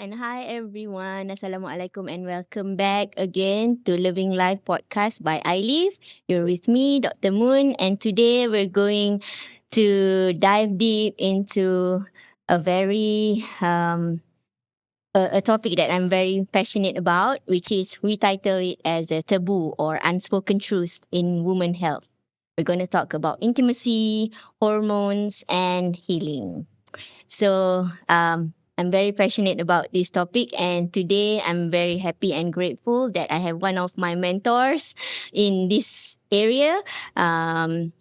and hi everyone. Assalamualaikum and welcome back again to Living Life podcast by iLiv. You're with me, Dr. Moon, and today we're going to dive deep into a very a topic that I'm very passionate about, which is we title it as a taboo or unspoken truth in women health. We're going to talk about intimacy, hormones, and healing. So I'm very passionate about this topic, and today I'm very happy and grateful that I have one of my mentors in this area to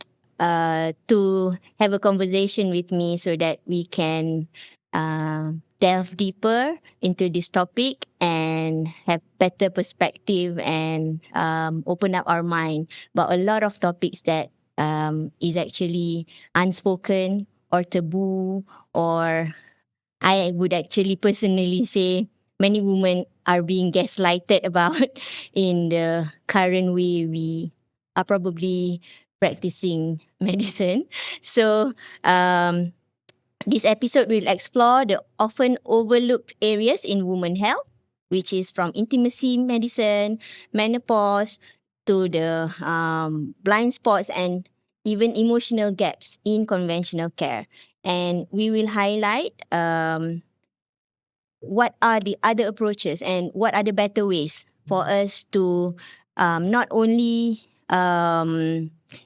have a conversation with me so that we can delve deeper into this topic and have better perspective and open up our mind about a lot of topics that is actually unspoken or taboo, or I would actually personally say many women are being gaslighted about in the current way we are probably practicing medicine. So this episode will explore the often overlooked areas in women health, which is from intimacy medicine, menopause, to the blind spots and even emotional gaps in conventional care. And we will highlight what are the other approaches and what are the better ways for us to not only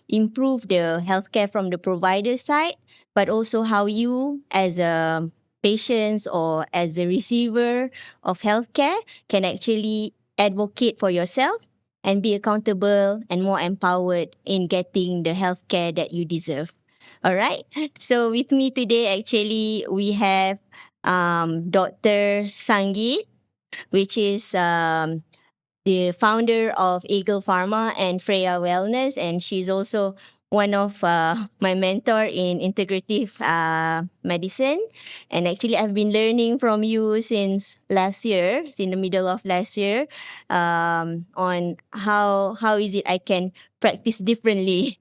improve the healthcare from the provider side, but also how you as a patient or as a receiver of healthcare can actually advocate for yourself and be accountable and more empowered in getting the healthcare that you deserve. All right. So with me today, actually, we have Dr. Sangeet, which is the founder of Aegle Pharma and Freya Wellness, and she's also one of my mentor in integrative medicine. And actually, I've been learning from you since last year, in the middle of last year, on how is it I can practice differently.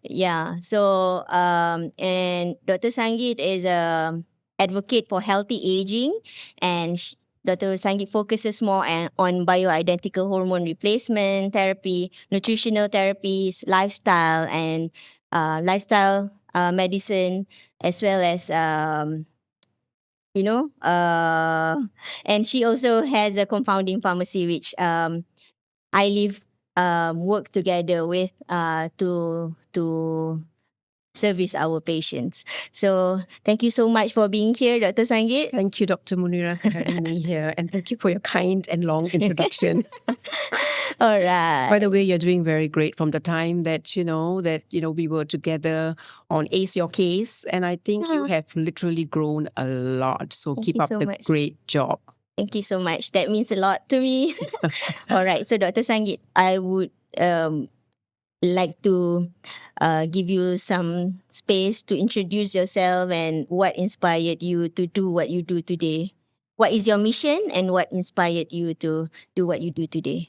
Yeah. So and Dr. Sangeet is a advocate for healthy aging, and Dr. Sangeet focuses more on bioidentical hormone replacement therapy, nutritional therapies, lifestyle, and lifestyle medicine, as well as you know, and she also has a compounding pharmacy, which iLiv work together with to service our patients. So thank you so much for being here, Dr. Sangeet. Thank you, Dr. Munira, for having me here. And thank you for your kind and long introduction. All right. By the way, you're doing very great from the time that, we were together on Ace Your Case. And I think you have literally grown a lot. So Thank keep you up so the much. great job. Thank you so much. That means a lot to me. All right. So Dr. Sangeet, I would like to give you some space to introduce yourself and what inspired you to do what you do today. What is your mission and what inspired you to do what you do today?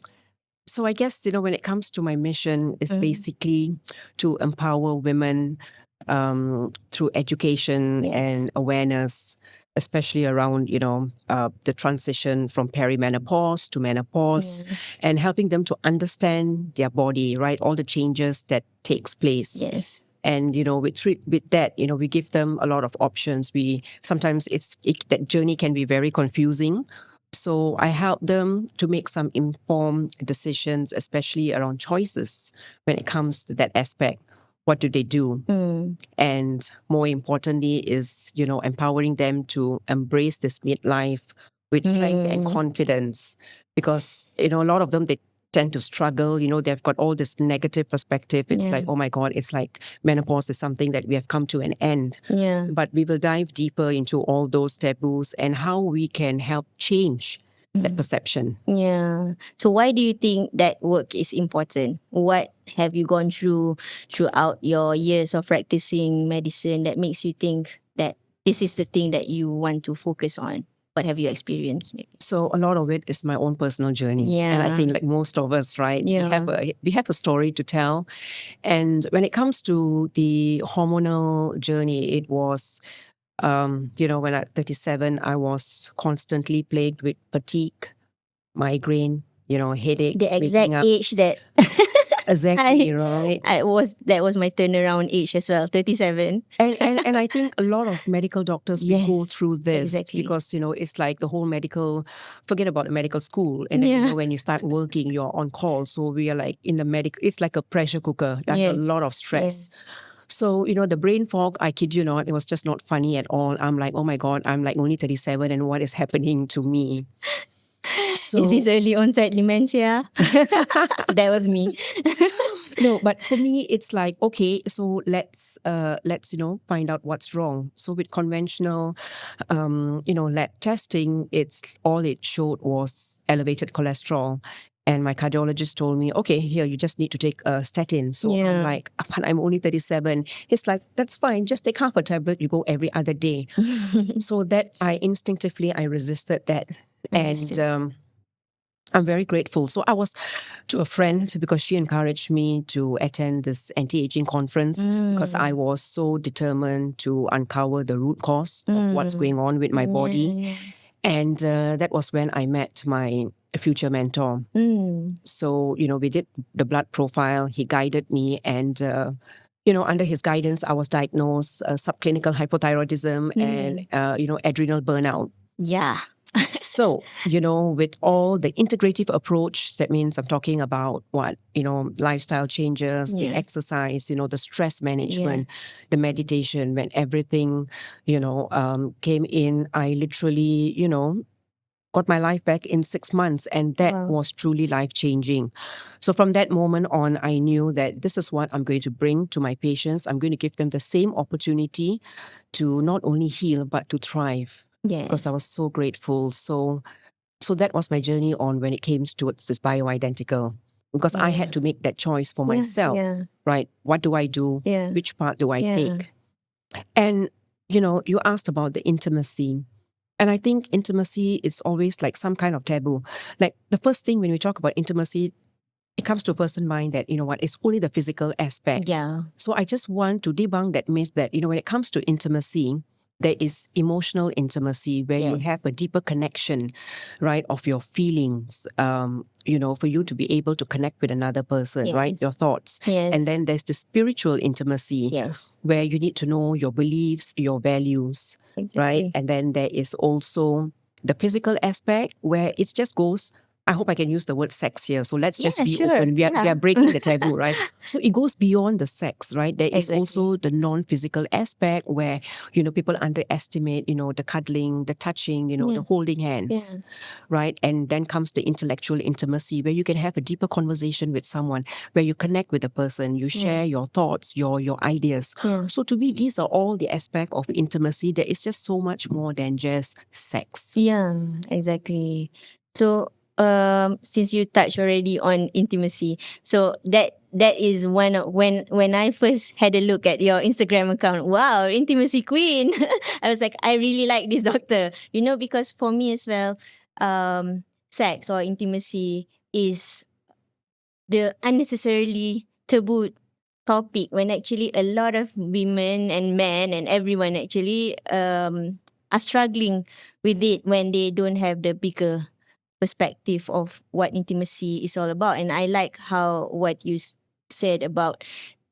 So I guess, when it comes to my mission, it's basically to empower women through education and awareness, especially around, the transition from perimenopause to menopause and helping them to understand their body, right? All the changes that takes place. Yes. And, with that, we give them a lot of options. Sometimes that journey can be very confusing. So I help them to make some informed decisions, especially around choices when it comes to that aspect. What do they do? And more importantly is, empowering them to embrace this midlife with strength and confidence. Because, a lot of them, they tend to struggle. They've got all this negative perspective. It's like, oh my God, it's like menopause is something that we have come to an end. Yeah. But we will dive deeper into all those taboos and how we can help change that perception. Yeah. So why do you think that work is important? What have you gone through throughout your years of practicing medicine that makes you think that this is the thing that you want to focus on? What have you experienced? Maybe? So a lot of it is my own personal journey. Yeah. And I think like most of us, right? Yeah. We have a story to tell. And when it comes to the hormonal journey, it was When at 37, I was constantly plagued with fatigue, migraine, headaches, The exact waking up. age that Exactly, right? that was my turnaround age as well, 37. And I think a lot of medical doctors we go Yes, through this exactly. because it's like the whole forget about the medical school, and then Yeah. when you start working, you're on call. So we are like in the medical. It's like a pressure cooker. Like a Yes. lot of stress. Yes. So the brain fog. I kid you not, it was just not funny at all. I'm like, oh my god, I'm like only 37, and what is happening to me? So Is this early onset dementia? That was me. No, but for me, it's like, okay, so let's find out what's wrong. So with conventional, lab testing, it showed was elevated cholesterol. And my cardiologist told me, okay, here, you just need to take a statin. So I'm Yeah. like, but I'm only 37. He's like, that's fine. Just take half a tablet. You go every other day. So that I resisted that. Understood. And I'm very grateful. So I was to a friend because she encouraged me to attend this anti-aging conference because I was so determined to uncover the root cause of what's going on with my body. Yeah. And that was when I met my future mentor. So, we did the blood profile. He guided me, and under his guidance, I was diagnosed subclinical hypothyroidism and adrenal burnout. Yeah. So, with all the integrative approach, that means I'm talking about what, lifestyle changes, the exercise, the stress management, the meditation, when everything, came in, I literally, got my life back in 6 months, and that was truly life-changing. So from that moment on, I knew that this is what I'm going to bring to my patients. I'm going to give them the same opportunity to not only heal, but to thrive. Yes. Because I was so grateful. So that was my journey on when it came towards this bioidentical. Because I had to make that choice for myself, right? What do I do? Yeah. Which part do I take? And, you asked about the intimacy. And I think intimacy is always like some kind of taboo. Like the first thing when we talk about intimacy, it comes to a person's mind that, it's only the physical aspect. Yeah. So I just want to debunk that myth that, when it comes to intimacy, there is emotional intimacy where you have a deeper connection, right, of your feelings, for you to be able to connect with another person, right, your thoughts. Yes. And then there's the spiritual intimacy where you need to know your beliefs, your values, right? And then there is also the physical aspect where it just goes, I hope I can use the word sex here. So let's just be open. We are breaking the taboo, right? So it goes beyond the sex, right? There is also the non-physical aspect where, people underestimate, the cuddling, the touching, the holding hands, right? And then comes the intellectual intimacy where you can have a deeper conversation with someone, where you connect with the person, you share your thoughts, your ideas. So to me, these are all the aspect of intimacy. There is just so much more than just sex. Yeah, exactly. So since you touched already on intimacy, so that is one of when I first had a look at your Instagram account. Wow, intimacy queen. I was like, I really like this doctor. Because for me as well, sex or intimacy is the unnecessarily taboo topic, when actually a lot of women and men and everyone actually are struggling with it when they don't have the bigger perspective of what intimacy is all about. And I like how what you said about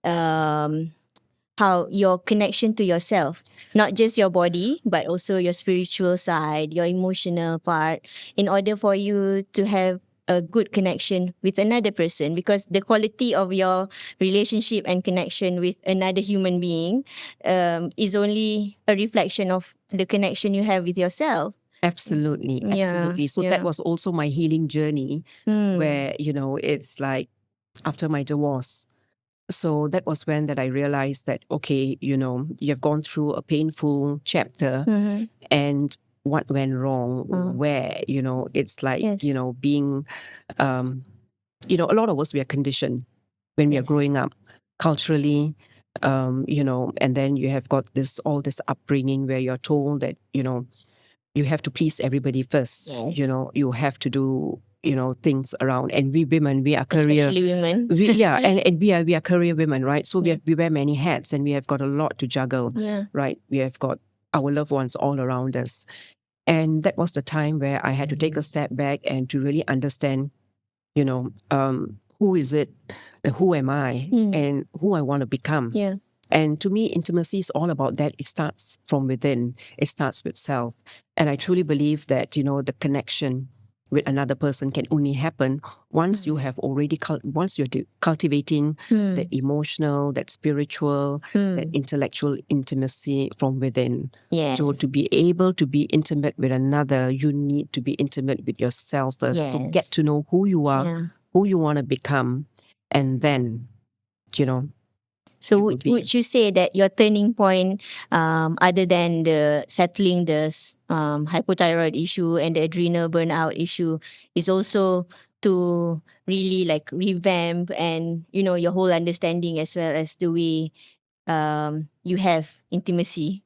how your connection to yourself, not just your body, but also your spiritual side, your emotional part, in order for you to have a good connection with another person, because the quality of your relationship and connection with another human being is only a reflection of the connection you have with yourself. Absolutely, absolutely. So that was also my healing journey where, it's like after my divorce. So that was when that I realized that, okay, you've gone through a painful chapter and what went wrong, where, it's like, being, a lot of us, we are conditioned when we are growing up culturally, and then you have got all this upbringing where you're told that, you have to please everybody first. You have to do, things around. And we women, we are career. Especially women. And we are career women, right? So we wear many hats and we have got a lot to juggle, right? We have got our loved ones all around us. And that was the time where I had to take a step back and to really understand, who is it, who am I, and who I want to become. Yeah. And to me, intimacy is all about that. It starts from within. It starts with self. And I truly believe that, the connection with another person can only happen once you have already, once you're cultivating that emotional, that spiritual, that intellectual intimacy from within. Yes. So to be able to be intimate with another, you need to be intimate with yourself first. So get Yes. to know who you are, Yeah. who you want to become, and then, So it would be- would you say that your turning point, other than the settling the hypothyroid issue and the adrenal burnout issue, is also to really like revamp and your whole understanding as well as the way you have intimacy?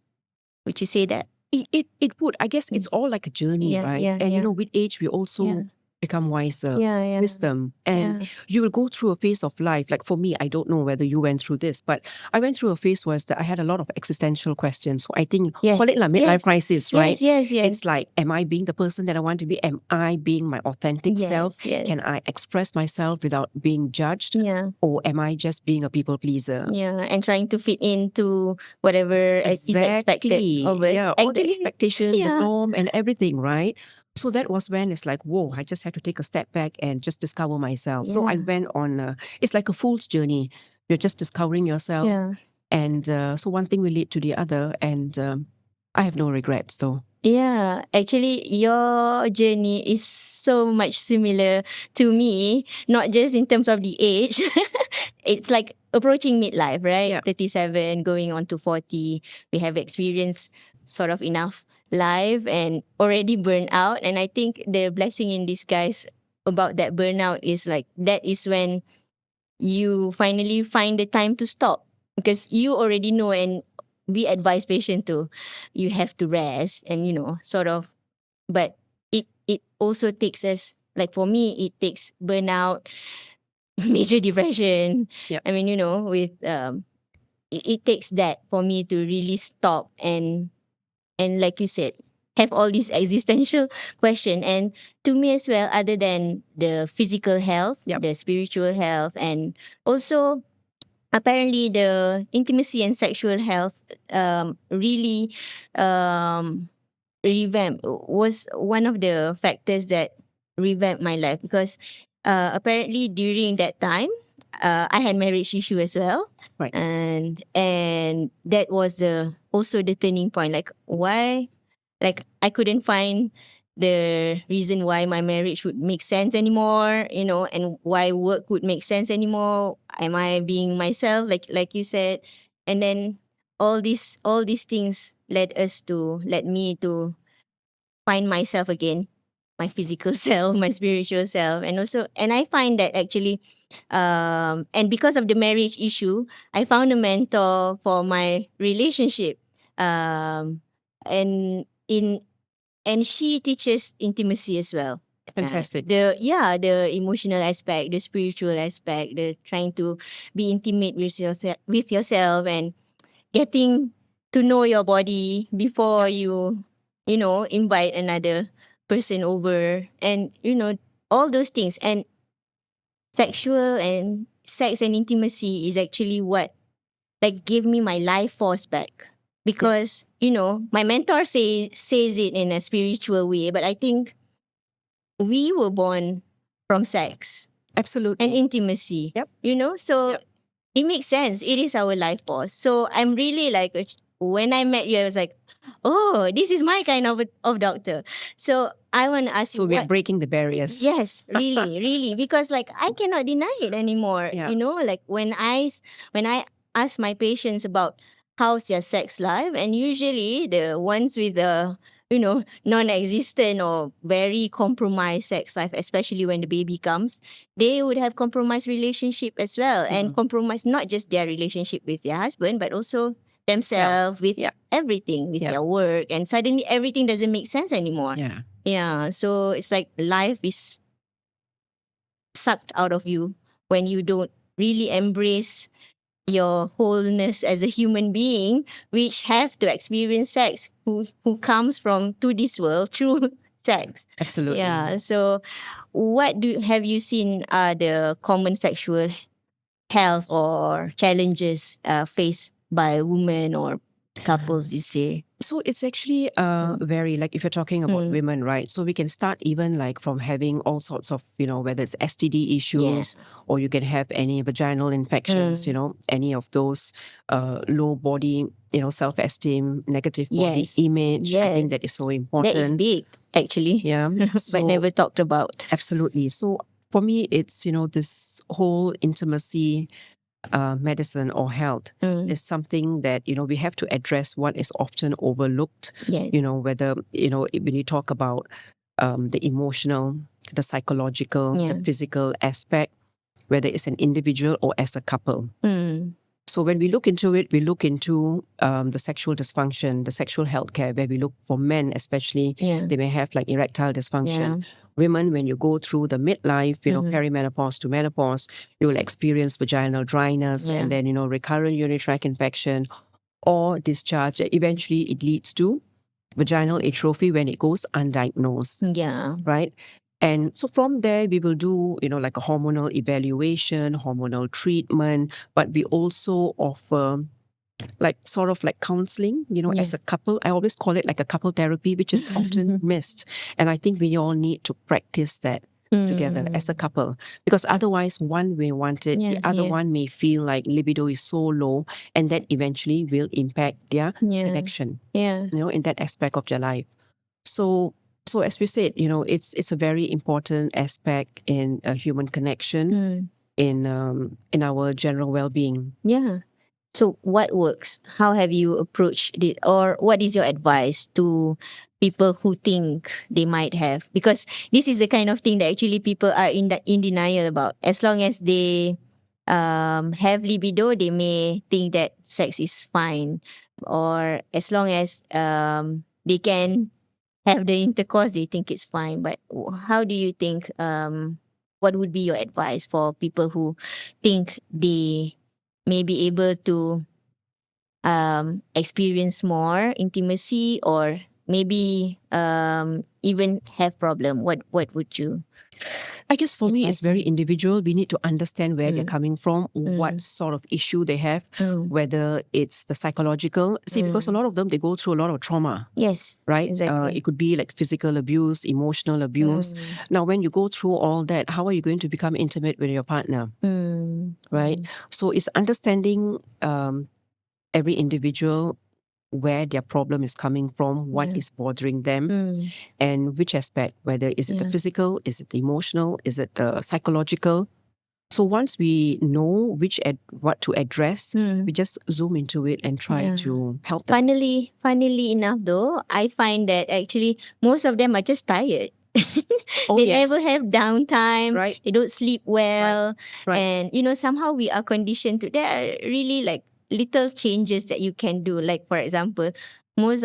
Would you say that? It would. I guess it's all like a journey, Yeah, right? yeah, And yeah. with age, we also Yeah. become wiser, Yeah, yeah. wisdom, and Yeah. you will go through a phase of life. Like for me, I don't know whether you went through this, but I went through a phase where I had a lot of existential questions. So I think Yes. call it like midlife Yes. crisis, right? Yes, yes, yes. It's like, am I being the person that I want to be? Am I being my authentic self? Yes. Can I express myself without being judged? Yeah. Or am I just being a people pleaser? Yeah, and trying to fit into whatever is expected of us. Yeah, all the Actually, expectation, the yeah. norm, and everything, right? So that was when it's like, whoa, I just had to take a step back and just discover myself. So I Yeah. went on, it's like a fool's journey. You're just discovering yourself. Yeah. And so one thing will lead to the other. And I have no regrets, though. Yeah, actually, your journey is so much similar to me, not just in terms of the age. It's like approaching midlife, right? Yeah. 37, going on to 40. We have experienced sort of enough life and already burned out. And I think the blessing in disguise about that burnout is like that is when you finally find the time to stop because you already know, and we advise patient to, you have to rest and sort of, but it also takes us, like for me it takes burnout, major depression. Yep. I mean, with it takes that for me to really stop and like you said, have all these existential question. And to me as well, other than the physical health, Yep. the spiritual health, and also apparently the intimacy and sexual health really um revamp was one of the factors that revamped my life because apparently during that time I had marriage issue as well. Right. And that was also the turning point, like why, like I couldn't find the reason why my marriage would make sense anymore, and why work would make sense anymore. Am I being myself, like you said? And then all these things led me to find myself again, my physical self, my spiritual self. And I find that actually and because of the marriage issue, I found a mentor for my relationship. Um and in and she teaches intimacy as well. Fantastic. The emotional aspect, the spiritual aspect, the trying to be intimate with yourself, and getting to know your body before you invite another person over, and all those things. And sexual and sex and intimacy is actually what like gave me my life force back, because my mentor says it in a spiritual way, but I think we were born from sex Absolutely. and intimacy. Yep. So Yep. it makes sense. It is our life force. So I'm really like when I met you, I was like, oh, this is my kind of doctor. So I want to ask So you, we are what? breaking the barriers. Yes, really, really, because like I cannot deny it anymore. Yeah. Like when I ask my patients about how's their sex life, and usually the ones with the non-existent or very compromised sex life, especially when the baby comes, they would have compromised relationship as well, and compromise not just their relationship with their husband, but also themselves with Yeah. everything, with Yeah. their work, and suddenly everything doesn't make sense anymore. Yeah. Yeah, so it's like life is sucked out of you when you don't really embrace your wholeness as a human being, which have to experience sex, who comes from to this world through sex. Absolutely. Yeah. So, what have you seen are the common sexual health or challenges faced by women or couples these days? So it's actually very, like, if you're talking about women, right? So we can start even like from having all sorts of, whether it's STD issues or you can have any vaginal infections, any of those low body, self-esteem, negative body image. I think that is so important. That is big, actually. Yeah. But never talked about. Absolutely. So for me, it's, this whole intimacy medicine or health is something that, we have to address what is often overlooked. Yes. Whether, when you talk about the emotional, the psychological, the physical aspect, whether it's an individual or as a couple. So when we look into it, we look into the sexual dysfunction, the sexual health care, where we look for men especially, they may have like erectile dysfunction. Women, when you go through the midlife, perimenopause to menopause, you will experience vaginal dryness and then, recurrent urinary tract infection or discharge. Eventually, it leads to vaginal atrophy when it goes undiagnosed. Yeah. Right? And so from there, we will do, like a hormonal evaluation, hormonal treatment, but we also offer like sort of like counseling, as a couple. I always call it like a couple therapy, which is often missed. And I think we all need to practice that together as a couple, because otherwise one may want it, the other one may feel like libido is so low, and that eventually will impact their connection, in that aspect of their life. So as we said, it's a very important aspect in a human connection, in our general well-being. Yeah. So what works? How have you approached it, or what is your advice to people who think they might have? Because this is the kind of thing that actually people are in denial about. As long as they have libido, they may think that sex is fine, or as long as they can have the intercourse, they think it's fine. But how do you think? What would be your advice for people who think they may be able to experience more intimacy, or maybe even have problem? What would you? I guess for me, it's very individual. We need to understand where they're coming from, what sort of issue they have, whether it's the psychological. See, because a lot of them, they go through a lot of trauma. Yes. Right? Exactly. It could be like physical abuse, emotional abuse. Now, when you go through all that, how are you going to become intimate with your partner? Right? So it's understanding every individual, where their problem is coming from, what is bothering them, and which aspect, whether is it the physical, is it the emotional, is it the psychological. So once we know what to address, we just zoom into it and try to help them. Funnily enough though, I find that actually most of them are just tired. Oh, they yes. never have downtime. Right. They don't sleep well. Right. And somehow we are conditioned to, there are really like little changes that you can do. Like for example, most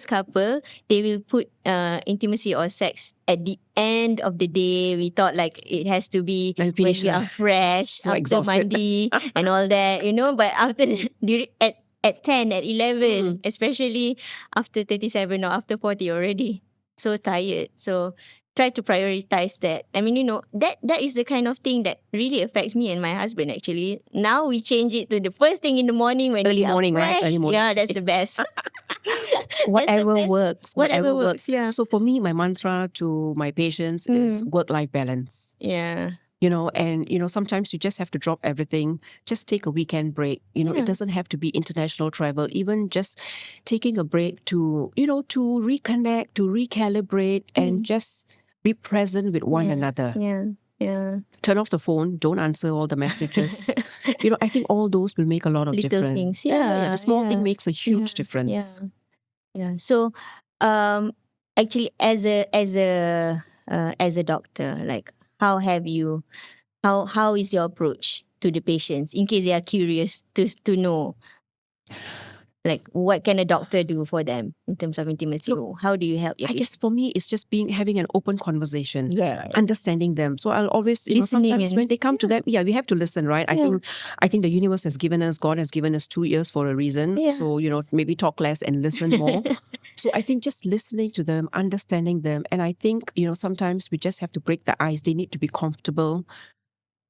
couple, they will put intimacy or sex at the end of the day. We thought like it has to be And when finish we lah. are fresh, So after exhausted. mandi and all that, but after at 10, at 11, especially after 37 or after 40 already, so tired. So try to prioritize that. I mean, that is the kind of thing that really affects me and my husband actually. Now we change it to the first thing in the morning when Early we are morning, right? fresh. Early morning. Yeah, that's the best. Whatever best. works. Whatever works, yeah. So for me, my mantra to my patients is work-life balance. Yeah. And sometimes you just have to drop everything, just take a weekend break. It doesn't have to be international travel, even just taking a break to reconnect, to recalibrate, and just be present with one another. Yeah. Turn off the phone, don't answer all the messages. I think all those will make a lot of Little difference. things, The small thing makes a huge difference. Yeah. So, actually, as a doctor, like, how is your approach to the patients, in case they are curious to know? Like, what can a doctor do for them in terms of intimacy? How do you help your I patients? guess for me, it's just having an open conversation, Yeah. understanding them. So I'll always, Listening sometimes and- when they come to them, we have to listen, right? I think the universe has given us, God has given us 2 ears for a reason. Yeah. So, maybe talk less and listen more. So I think just listening to them, understanding them. And I think, sometimes we just have to break the ice. They need to be comfortable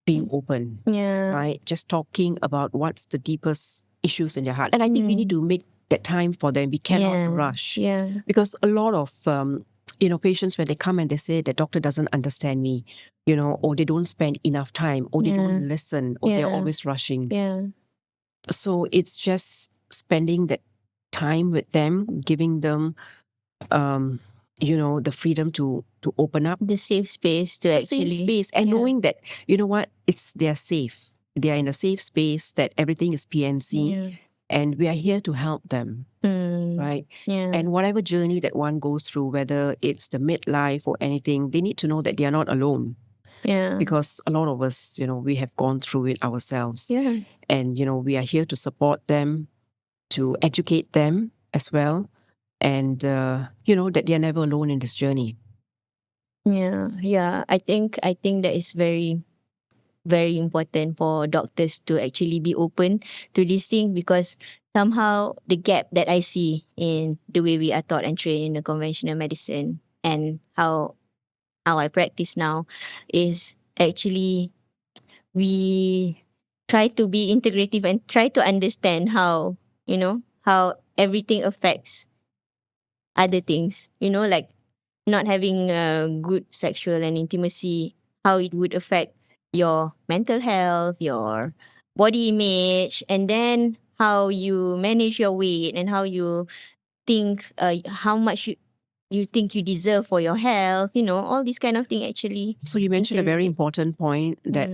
being open, Yeah. right? Just talking about what's the deepest issues in their heart. And I think we need to make that time for them. We cannot rush. Yeah. Because a lot of, patients, when they come and they say the doctor doesn't understand me, or they don't spend enough time, or they don't listen, or they're always rushing. Yeah. So it's just spending that time with them, giving them, the freedom to open up, The safe space to actually. safe space, and knowing that, they're safe. They are in a safe space, that everything is PNC, and we are here to help them. Right? Yeah. And whatever journey that one goes through, whether it's the midlife or anything, they need to know that they are not alone. Yeah. Because a lot of us, we have gone through it ourselves. Yeah. And, we are here to support them, to educate them as well. And, that they are never alone in this journey. Yeah. Yeah. I think that is very, very important for doctors to actually be open to this thing, because somehow the gap that I see in the way we are taught and trained in the conventional medicine and how I practice now is actually we try to be integrative and try to understand how, how everything affects other things, like not having a good sexual and intimacy, how it would affect your mental health, your body image, and then how you manage your weight and how you think, how much you think you deserve for your health, all these kind of thing actually. So you mentioned a very interrelated. important point, that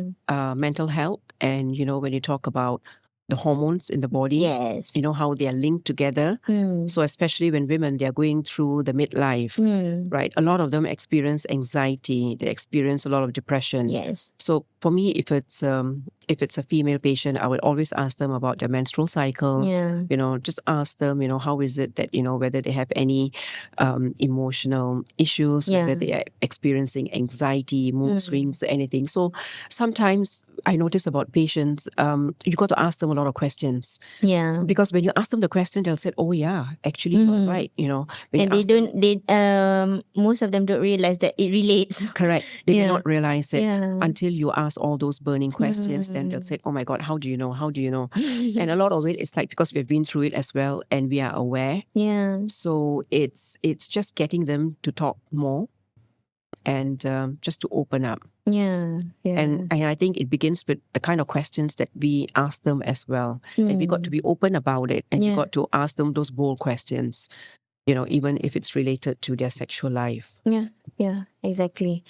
mental health, and when you talk about the hormones in the body, Yes. how they are linked together. So especially when women, they are going through the midlife, right? A lot of them experience anxiety, they experience a lot of depression. Yes. So for me, if it's a female patient, I would always ask them about their menstrual cycle. Yeah. Just ask them, how is it that, whether they have any emotional issues, whether they are experiencing anxiety, mood swings, anything. So sometimes I notice about patients, you got to ask them a lot of questions. Yeah. Because when you ask them the question, they'll say, "Oh yeah, actually you're right." When And you ask them, most of them don't realize that it relates. correct, they may Yeah. not realize it Yeah. until you ask all those burning questions. Then they'll say, "Oh my God, how do you know? How do you know?" And a lot of it is like because we've been through it as well, and we are aware. Yeah. So it's just getting them to talk more, and just to open up. Yeah. Yeah. And I think it begins with the kind of questions that we ask them as well. And we got to be open about it, and we Yeah. got to ask them those bold questions, even if it's related to their sexual life. Yeah. Yeah. Exactly.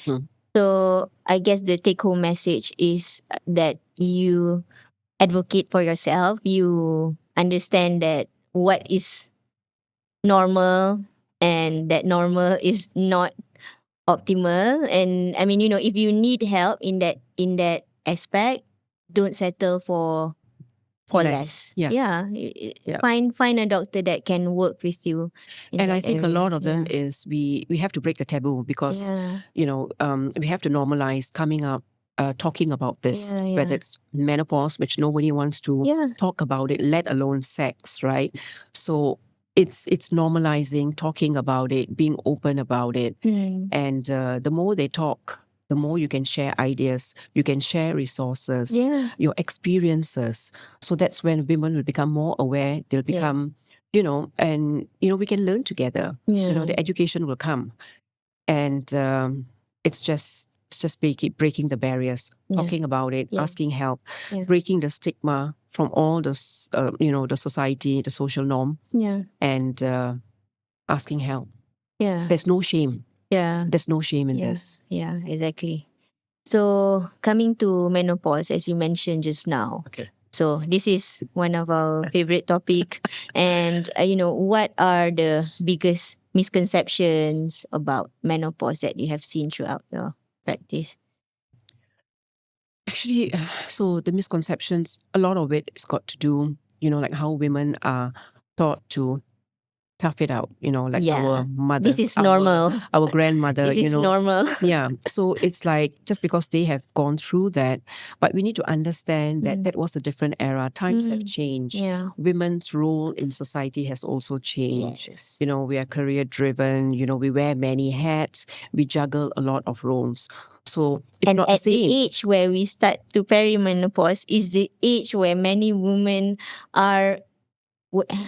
So I guess the take home message is that you advocate for yourself. You understand that what is normal and that normal is not optimal. And I mean, if you need help in that aspect, don't settle for less. Yeah. Yeah. Yeah. Find a doctor that can work with you. And I think a lot of them is we have to break the taboo, because we have to normalize coming up, talking about this, whether it's menopause, which nobody wants to talk about it, let alone sex, right? So it's normalizing, talking about it, being open about it. And the more they talk, the more you can share ideas, you can share resources, your experiences. So that's when women will become more aware. They'll become, and we can learn together. The education will come, and it's just breaking the barriers, talking about it, asking help, breaking the stigma from all this, the society, the social norm, and asking help. Yeah. There's no shame. Yeah. There's no shame in this. Yeah, exactly. So coming to menopause, as you mentioned just now. Okay. So this is one of our favorite topic. And what are the biggest misconceptions about menopause that you have seen throughout your practice? Actually, so the misconceptions, a lot of it has got to do, like how women are taught to tough it out, like our mothers, this is normal. our grandmother, This is normal. Yeah. So it's like just because they have gone through that, but we need to understand that that was a different era. Times have changed. Yeah. Women's role in society has also changed. Yes. We are career driven, we wear many hats, we juggle a lot of roles. So it's And not the at the same. age where we start to perimenopause is the age where many women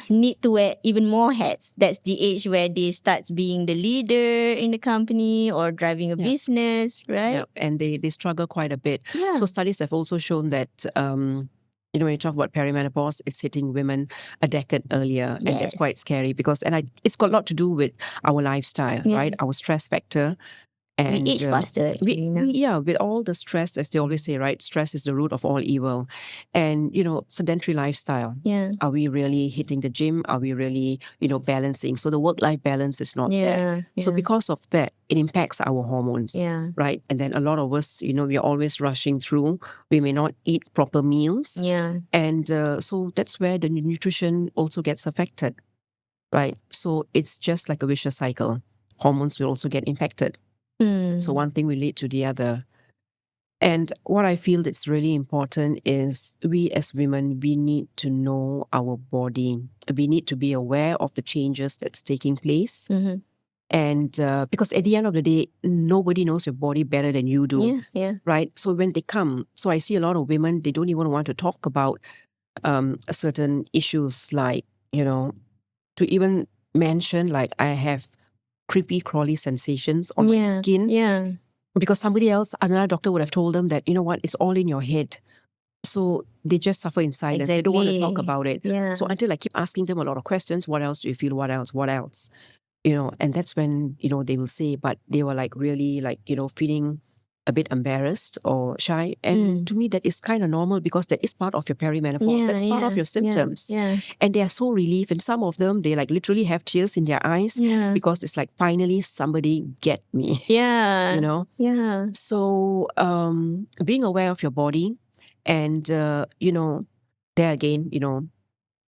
need to wear even more hats. That's the age where they start being the leader in the company or driving a business, right? Yeah, and they struggle quite a bit. Yeah. So studies have also shown that when you talk about perimenopause, it's hitting women a decade earlier, and that's quite scary because it's got a lot to do with our lifestyle, right? Our stress factor. And we age faster, actually. with all the stress, as they always say, right? Stress is the root of all evil. And, sedentary lifestyle. Yeah. Are we really hitting the gym? Are we really, balancing? So the work-life balance is not there. So because of that, it impacts our hormones, right? And then a lot of us, we're always rushing through. We may not eat proper meals. Yeah. And so that's where the nutrition also gets affected, right? So it's just like a vicious cycle. Hormones will also get impacted. So one thing will lead to the other. And what I feel that's really important is we as women, we need to know our body. We need to be aware of the changes that's taking place. And because at the end of the day, nobody knows your body better than you do. Right? So when they come, so I see a lot of women, they don't even want to talk about certain issues like, to even mention like I have creepy crawly sensations on my skin. Yeah. Because somebody else, another doctor would have told them that, it's all in your head. So they just suffer in silence. They don't want to talk about it. Yeah. So until I keep asking them a lot of questions, what else do you feel? What else? What else? And that's when, they will say, but they were like really like, feeling a bit embarrassed or shy. And to me, that is kind of normal because that is part of your perimenopause. That's part of your symptoms. And they are so relieved. And some of them, they like literally have tears in their eyes because it's like, finally, somebody get me. Yeah. Yeah. So being aware of your body and, there again,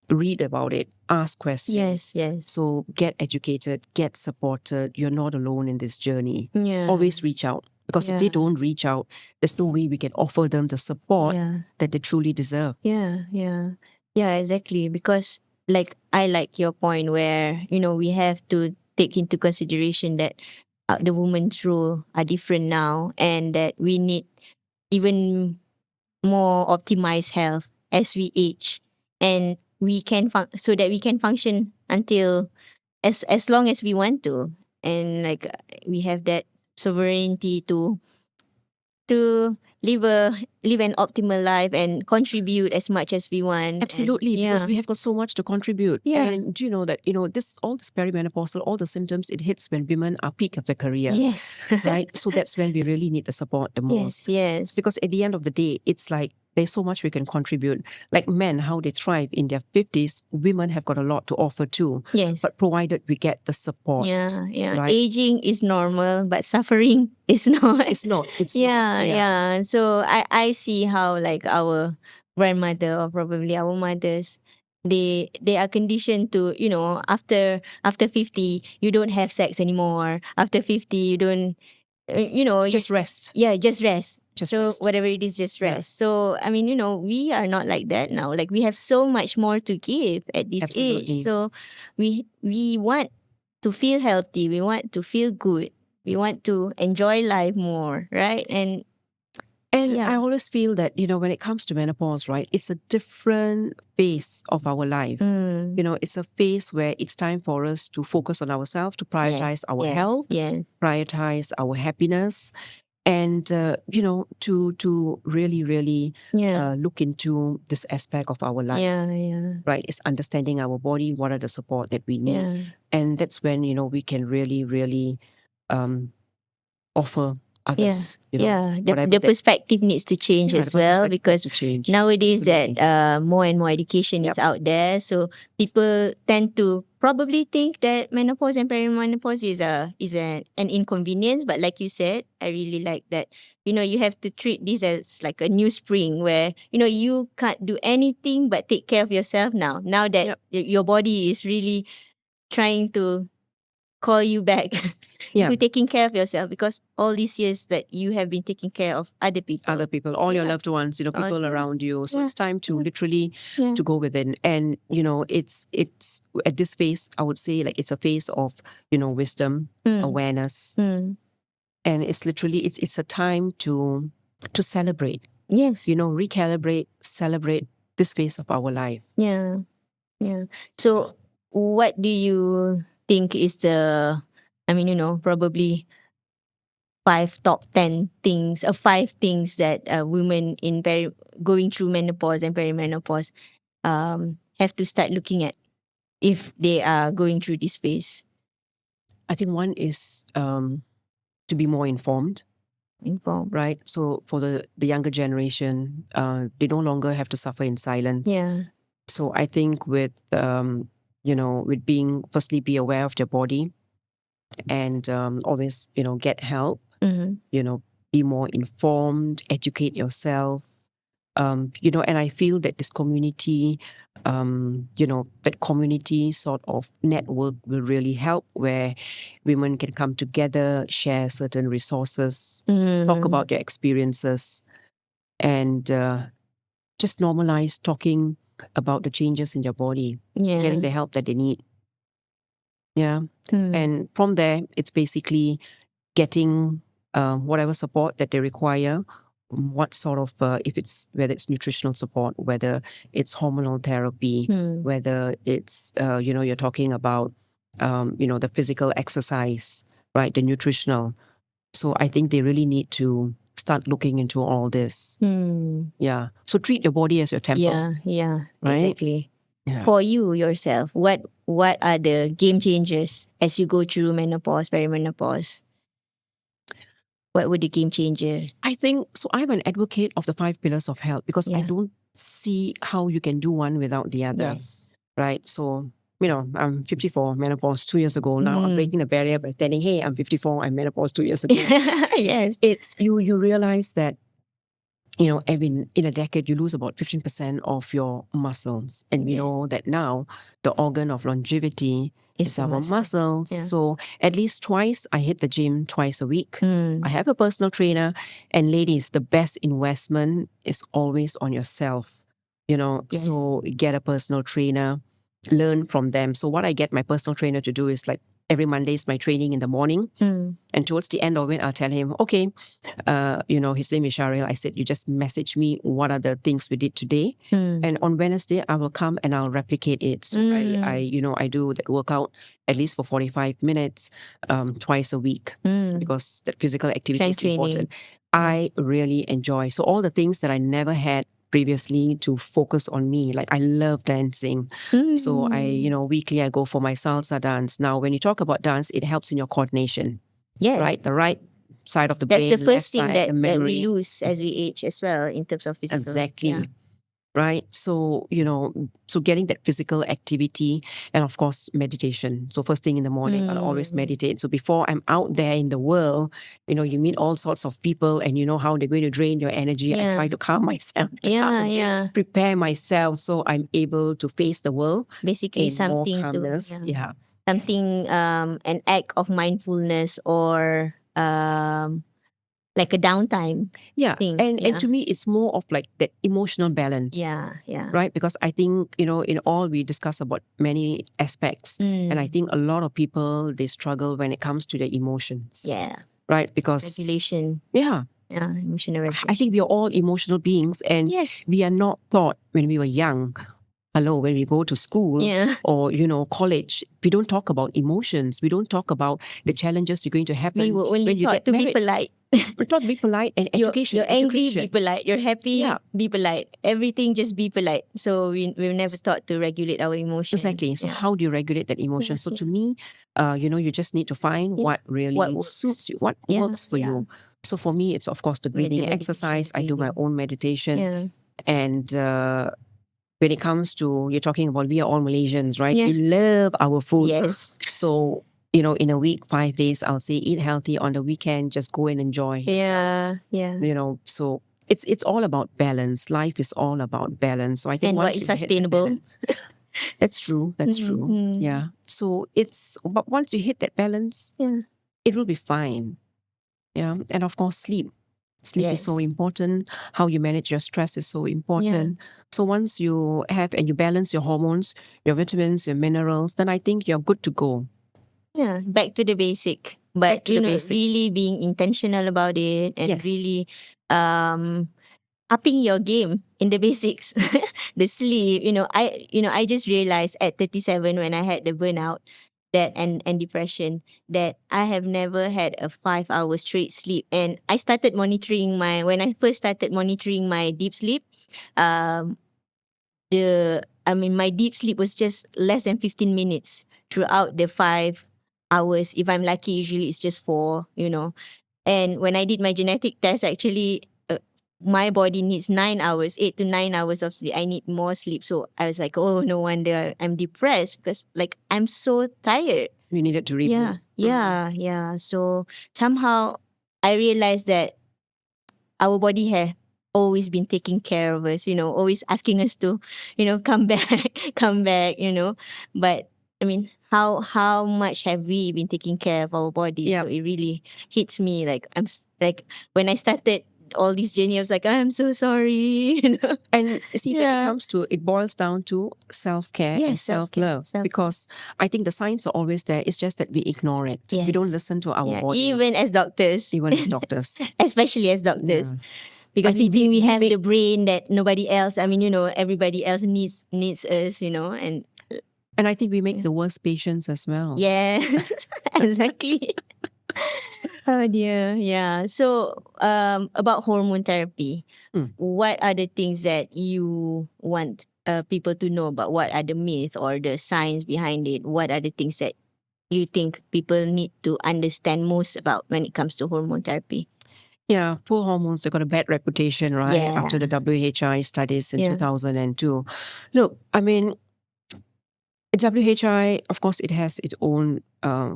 read about it, ask questions. Yes. So get educated, get supported. You're not alone in this journey. Yeah. Always reach out. Because if they don't reach out, there's no way we can offer them the support that they truly deserve. Yeah, exactly. Because I like your point where, we have to take into consideration that the women's role are different now and that we need even more optimized health as we age. And we can so that we can function until as long as we want to. And we have that sovereignty to live an optimal life and contribute as much as we want. Absolutely, because we have got so much to contribute. Yeah. And do you know that, all this perimenopausal, all the symptoms, it hits when women are peak of their career. Yes. Right? So that's when we really need the support the most. Yes. Because at the end of the day, it's like there's so much we can contribute. Like men, how they thrive in their 50s, women have got a lot to offer too. Yes. But provided we get the support. Yeah. Right? Aging is normal, but suffering is not. It's not. Yeah. So I see how our grandmother or probably our mothers, they are conditioned to, after 50 you don't have sex anymore. After 50 you don't just rest. Yeah, just rest. So rest. whatever it is, just rest. So I mean, we are not like that now. Like we have so much more to give at this age. So we want to feel healthy. We want to feel good. We want to enjoy life more, right? And I always feel that, when it comes to menopause, right, it's a different phase of our life. It's a phase where it's time for us to focus on ourselves, to prioritize our health, prioritize our happiness, and, to really, really look into this aspect of our life. Right? It's understanding our body, what are the support that we need. And that's when, we can really, really offer others. The perspective needs to change as well because nowadays that more and more education is out there, so people tend to probably think that menopause and perimenopause is an inconvenience, but like you said, I really like that. You have to treat this as like a new spring where you can't do anything but take care of yourself now. Now that your body is really trying to call you back Yeah. to taking care of yourself, because all these years that you have been taking care of other people, all your Yeah. loved ones, people yeah. around you. So Yeah. it's time to Yeah. literally Yeah. to go within. And it's at this phase, I would say, like, it's a phase of wisdom, awareness, Mm. and it's literally it's a time to celebrate, Yes. recalibrate, celebrate this phase of our life. Yeah. Yeah. So what do you think is probably top 10 things, 5 things that women in going through menopause and perimenopause have to start looking at if they are going through this phase? I think one is to be more informed, Informed. right? So for the younger generation, they no longer have to suffer in silence. Yeah. So I think with with being, firstly, be aware of your body, and always get help. Mm-hmm. Be more informed, educate yourself. And I feel that this community, that community sort of network will really help, where women can come together, share certain resources, talk about their experiences, and just normalize talking about the changes in your body, Yeah. getting the help that they need. Yeah. Mm. And from there, it's basically getting whatever support that they require. What sort of, whether it's nutritional support, whether it's hormonal therapy, whether it's, you're talking about, the physical exercise, right? The nutritional. So I think they really need to start looking into all this. Yeah. So treat your body as your temple. Yeah, right? exactly. Yeah. For you yourself, what are the game changers as you go through menopause, perimenopause? What would the game changer? I think so. I'm an advocate of the 5 pillars of health, because I Yeah. don't see how you can do one without the other. Yes. Right? So, I'm 54, menopause 2 years ago. Now I'm breaking the barrier by telling, hey, I'm 54, I'm menopause 2 years ago. Yes. It's you realize that, in a decade, you lose about 15% of your muscles. And we know that now the organ of longevity is our muscles. Yeah. So at least twice, I hit the gym twice a week. Mm. I have a personal trainer. And ladies, the best investment is always on yourself. Yes. So get a personal trainer, learn from them. So what I get my personal trainer to do is, like, every Monday is my training in the morning. And towards the end of it, I'll tell him, okay, his name is Sharil. I said, you just message me what are the things we did today. And on Wednesday, I will come and I'll replicate it. So I do that workout at least for 45 minutes twice a week, because that physical activity Strength is important. training. I really enjoy. So all the things that I never had previously to focus on me, like I love dancing. So I, weekly I go for my salsa dance. Now, when you talk about dance, it helps in your coordination. Yes. Right? The right side of the That's brain, the left first thing side, that the we memory. lose as we age as well, in terms of physical. Exactly. Yeah. Right? So, so getting that physical activity, and of course, meditation. So first thing in the morning, I'll always meditate. So before I'm out there in the world, you meet all sorts of people, and you know how they're going to drain your energy. I try to calm myself down, prepare myself, so I'm able to face the world Basically, in more something calmness. to Yeah. something an act of mindfulness, or like a downtime. Yeah. Thing. And to me, it's more of like that emotional balance. Yeah. Right? Because I think, in all we discuss about many aspects. And I think a lot of people, they struggle when it comes to their emotions. Yeah. Right? Because Regulation. Yeah. Yeah. Emotional regulation. I think we are all emotional beings, and Yes. we are not taught when we were young. Hello, when we go to school or, college, we don't talk about emotions. We don't talk about the challenges you're going to happen. We were only when you taught get to be married. polite. We're taught to be polite, and education. You're angry, education. be polite. You're happy, be polite. Everything, just be polite. So we're never taught to regulate our emotions. Exactly. So how do you regulate that emotion? So to me, you just need to find what really suits you, what works for you. So for me, it's of course the breathing exercise. I do my own meditation, and when it comes to, you're talking about, we are all Malaysians, right? Yeah. We love our food. Yes. So, in a week, 5 days, I'll say eat healthy. On the weekend, just go and enjoy yourself. Yeah. So it's all about balance. Life is all about balance. So I think And what once is you hit that sustainable? balance, that's true. That's true. Mhm. Yeah. So but once you hit that balance, Yeah. it will be fine. Yeah. And of course, sleep. Sleep is so Yes. important. How you manage your stress is so important. So once you have and you balance your hormones, your vitamins, your minerals, then I think you're good to go. Yeah, back to the basic. Back But to the basic. really being intentional about it and Yes. really upping your game in the basics. The sleep, I just realized at 37 when I had the burnout that and depression that I have never had a 5 hour straight sleep. And I started monitoring when I first started monitoring my deep sleep, um my deep sleep was just less than 15 minutes throughout the 5 hours. If I'm lucky, usually it's just 4. And when I did my genetic test, actually, my body needs 9 hours, 8 to 9 hours of sleep. I need more sleep. So I was like, oh, no wonder I'm depressed because I'm so tired. You needed to reboot. Yeah. So somehow I realized that our body has always been taking care of us, always asking us to, come back, come back, But I mean, how much have we been taking care of our body? Yeah. So it really hits me. Like when I started all this journey, I was like, I'm so sorry. And see, when it Yeah. comes to, it boils down to self-care Yeah, and self-care, self-love. Because I think the signs are always there. It's just that we ignore it. We don't Yes. listen to our Yeah, body. even as doctors. Even as doctors. Especially as doctors. Yeah. Because I we think think we we have make- the brain that nobody else, everybody else needs us, And I think we make the worst patients as well. Yes, exactly. Oh dear. Yeah. So, about hormone therapy, what are the things that you want people to know about? What are the myths or the science behind it? What are the things that you think people need to understand most about when it comes to hormone therapy? Yeah, poor hormones, they got a bad reputation, right? Yeah. After the WHI studies in Yeah. 2002. Look, I mean, WHI, of course, it has its own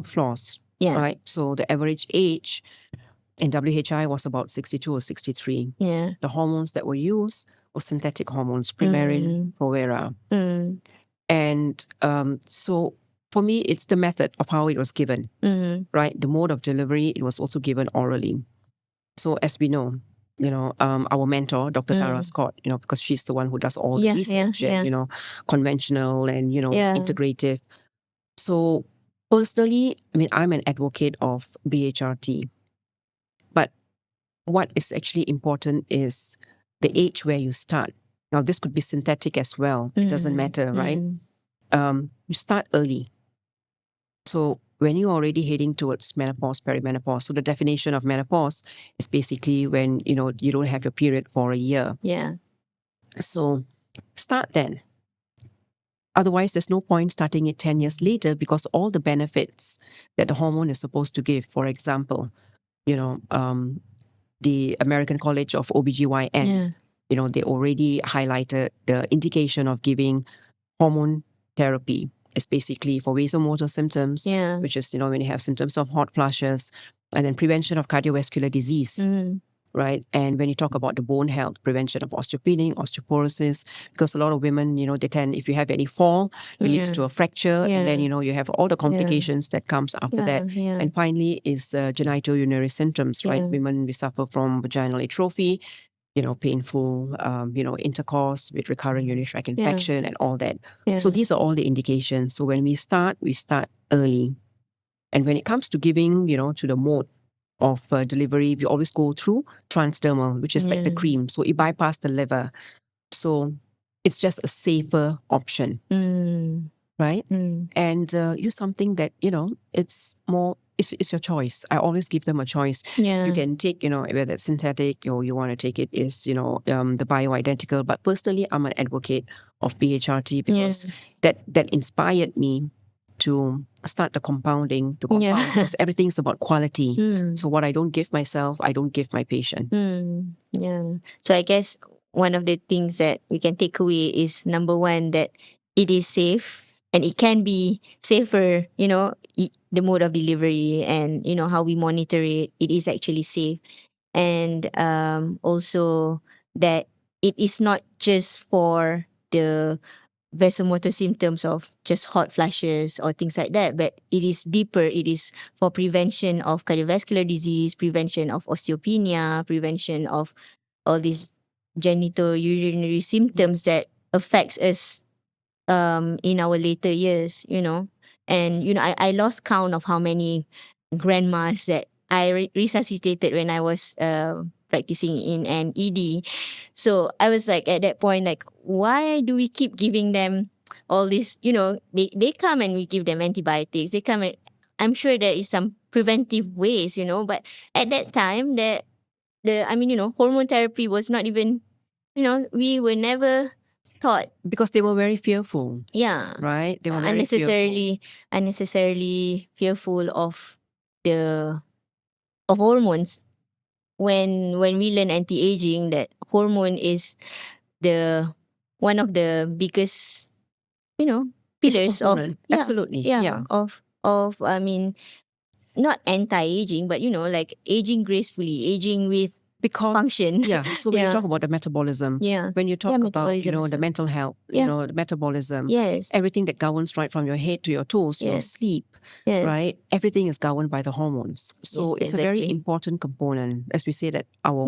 flaws, Yeah. right? So the average age in WHI was about 62 or 63. Yeah. The hormones that were used were synthetic hormones, Premarin, Provera. And so for me, it's the method of how it was given, right? The mode of delivery, it was also given orally. So as we know, our mentor, Dr. Tara Scott, because she's the one who does all the research, and, conventional and, integrative. So personally, I mean, I'm an advocate of BHRT. But what is actually important is the age where you start. Now, this could be synthetic as well. It doesn't matter, right? You start early. So when you're already heading towards menopause, perimenopause, so the definition of menopause is basically when, you don't have your period for a year. Yeah. So start then. Otherwise, there's no point starting it 10 years later because all the benefits that the hormone is supposed to give, for example, the American College of OBGYN, they already highlighted the indication of giving hormone therapy. It's basically for vasomotor symptoms, which is, when you have symptoms of hot flushes, and then prevention of cardiovascular disease, right? And when you talk about the bone health, prevention of osteopenia, osteoporosis, because a lot of women, they tend, if you have any fall, it leads to a fracture, and then, you have all the complications that comes after that. And finally is genitourinary symptoms, right? Women, we suffer from vaginal atrophy, painful, intercourse with recurrent urinary tract infection and all that. So these are all the indications. So when we start early. And when it comes to giving, to the mode of delivery, we always go through transdermal, which is like the cream. So it bypasses the liver. So it's just a safer option, right? And use something that, it's more, it's your choice. I always give them a choice. You can take, whether it's synthetic or you want to take it is, the bioidentical. But personally, I'm an advocate of BHRT because that inspired me to start the compounding, to compound, because everything's about quality. So what I don't give myself, I don't give my patient. Yeah. So I guess one of the things that we can take away is number one, that it is safe and it can be safer, the mode of delivery and, how we monitor it. It is actually safe. And also that it is not just for the vasomotor symptoms of just hot flashes or things like that, but it is deeper. It is for prevention of cardiovascular disease, prevention of osteopenia, prevention of all these genital urinary symptoms that affects us in our later years, And I lost count of how many grandmas that I resuscitated when I was practicing in an ED. So I was like at that point, like, why do we keep giving them all this? They come and we give them antibiotics. They come and I'm sure there is some preventive ways, but at that time hormone therapy was not even, we were never taught. Because they were very fearful, Yeah. right? They were very fearful. Unnecessarily fearful of the of hormones. When we learn anti-aging, that hormone is the one of the biggest, It's pillars of hormonal. Absolutely. Yeah. of not anti-aging, but like aging gracefully, aging with Because function. so when you talk about the metabolism, Yeah. when you talk about metabolism as the well. mental health, Yeah. the metabolism, Yes. everything that governs right from your head to your toes, your Yes. sleep, Yes. right? Everything is governed by the hormones. So Yes, it's a very exactly. important component, as we say that our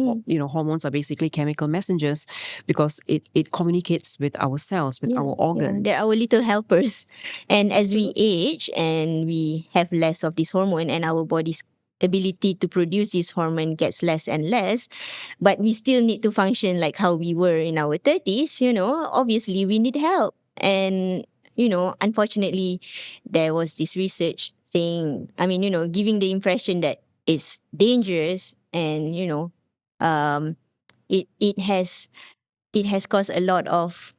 hormones are basically chemical messengers, because it communicates with our cells, with our organs. They're our little helpers. And as we age and we have less of this hormone and our body's ability to produce this hormone gets less and less, but we still need to function like how we were in our 30s, obviously we need help. And, unfortunately, there was this research saying, giving the impression that it's dangerous and, it has caused a lot of,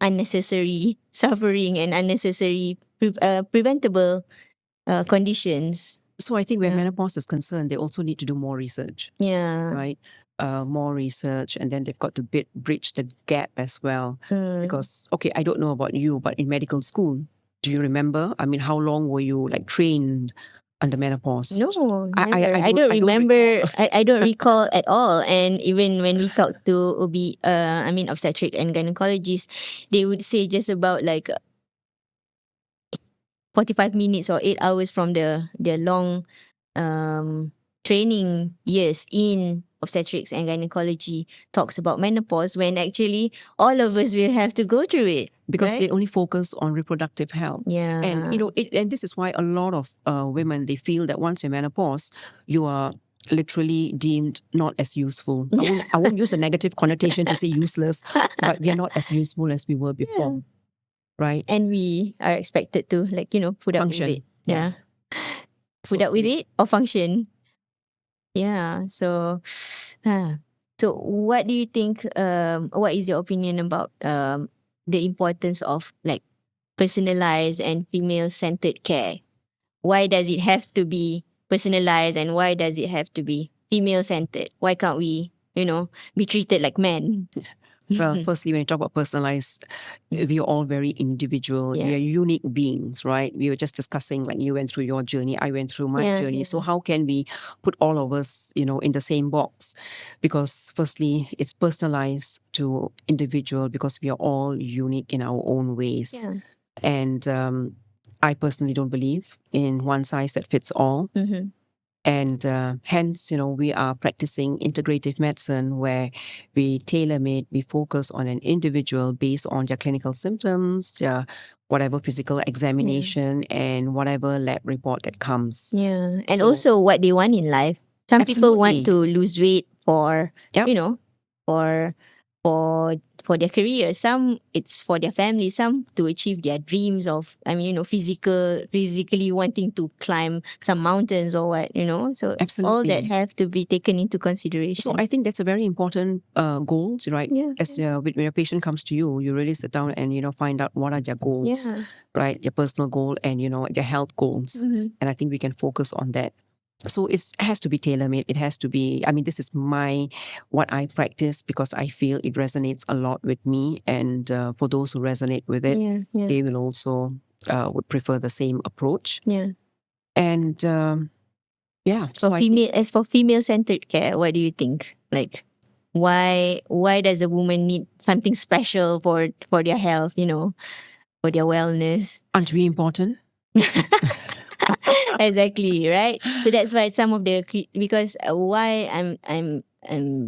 unnecessary suffering and unnecessary preventable conditions. So I think where Yeah. menopause is concerned, they also need to do more research, Yeah. right? More research, and then they've got to bridge the gap as well. Because, okay, I don't know about you, but in medical school, do you remember? I mean, how long were you like trained under menopause? No, never. I I don't remember. recall. I don't recall at all. And even when we talk to obstetric and gynecologist, they would say just about like 45 minutes or 8 hours from the long training years in obstetrics and gynecology talks about menopause, when actually all of us will have to go through it. Because right? they only focus on reproductive health. Yeah. And, and this is why a lot of women, they feel that once you're menopause, you are literally deemed not as useful. I won't use a negative connotation to say useless, but we are not as useful as we were before. Right? And we are expected to put up Function. with it. Yeah. Put up with it or function. Yeah. So what do you think, what is your opinion about the importance of like personalized and female-centered care? Why does it have to be personalized and why does it have to be female-centered? Why can't we, be treated like men? Well, firstly, when you talk about personalized, we are all very individual. We are unique beings, right? We were just discussing, like, you went through your journey, I went through my journey. So how can we put all of us, in the same box? Because firstly, it's personalized to individual because we are all unique in our own ways. Yeah. And I personally don't believe in one size that fits all. Mm-hmm. And hence, we are practicing integrative medicine where we tailor-made, we focus on an individual based on their clinical symptoms, their whatever physical examination, and whatever lab report that comes. Yeah. And also what they want in life. Some people want to lose weight for, for their career. Some it's for their family. Some to achieve their dreams of, physically wanting to climb some mountains or what, So all that have to be taken into consideration. So I think that's a very important goal, right? Yeah. As when your patient comes to you, you really sit down and find out what are their goals, right? Their personal goal and their health goals. And I think we can focus on that. So it has to be tailor-made. It has to be, I mean, this is what I practice because I feel it resonates a lot with me. And for those who resonate with it, they will also would prefer the same approach. Yeah. And so as for female-centered care, what do you think? Like, why does a woman need something special for their health, for their wellness? Aren't we important? Exactly, right? So that's why because why I'm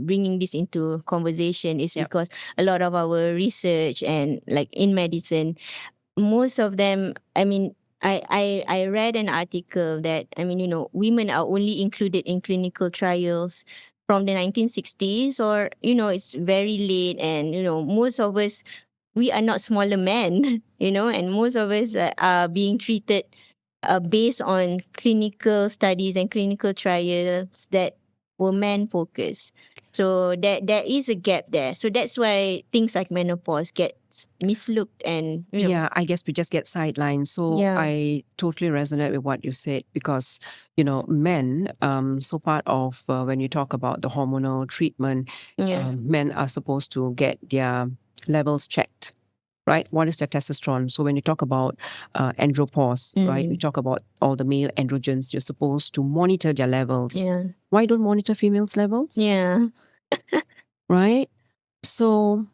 bringing this into conversation is because a lot of our research and like in medicine, most of them, I mean, I read an article that, I mean, women are only included in clinical trials from the 1960s, or, it's very late, and, most of us, we are not smaller men, and most of us are being treated based on clinical studies and clinical trials that were men focused. So there is a gap there. So that's why things like menopause get mislooked, and yeah, I guess we just get sidelined. So I totally resonate with what you said because men, so part of when you talk about the hormonal treatment, men are supposed to get their levels checked. Right? What is the testosterone? So when you talk about andropause, right? We talk about all the male androgens. You're supposed to monitor their levels. Yeah. Why don't monitor females' levels? Yeah. Right? So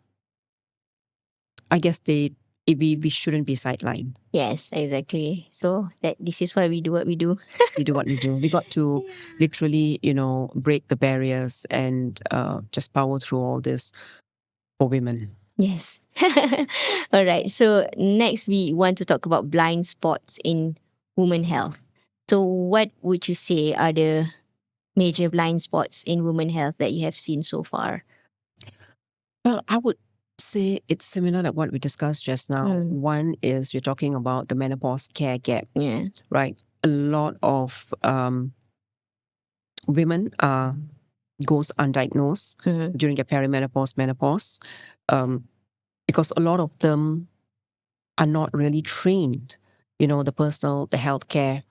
I guess we shouldn't be sidelined. Yes, exactly. So this is why we do what we do. We do what we do. We got to literally, break the barriers and just power through all this for women. Yes. All right. So next we want to talk about blind spots in women health. So what would you say are the major blind spots in women health that you have seen so far? Well, I would say it's similar like what we discussed just now. One is you're talking about the menopause care gap. Yeah. Right. A lot of women goes undiagnosed during their perimenopause, menopause, because a lot of them are not really trained. The healthcare,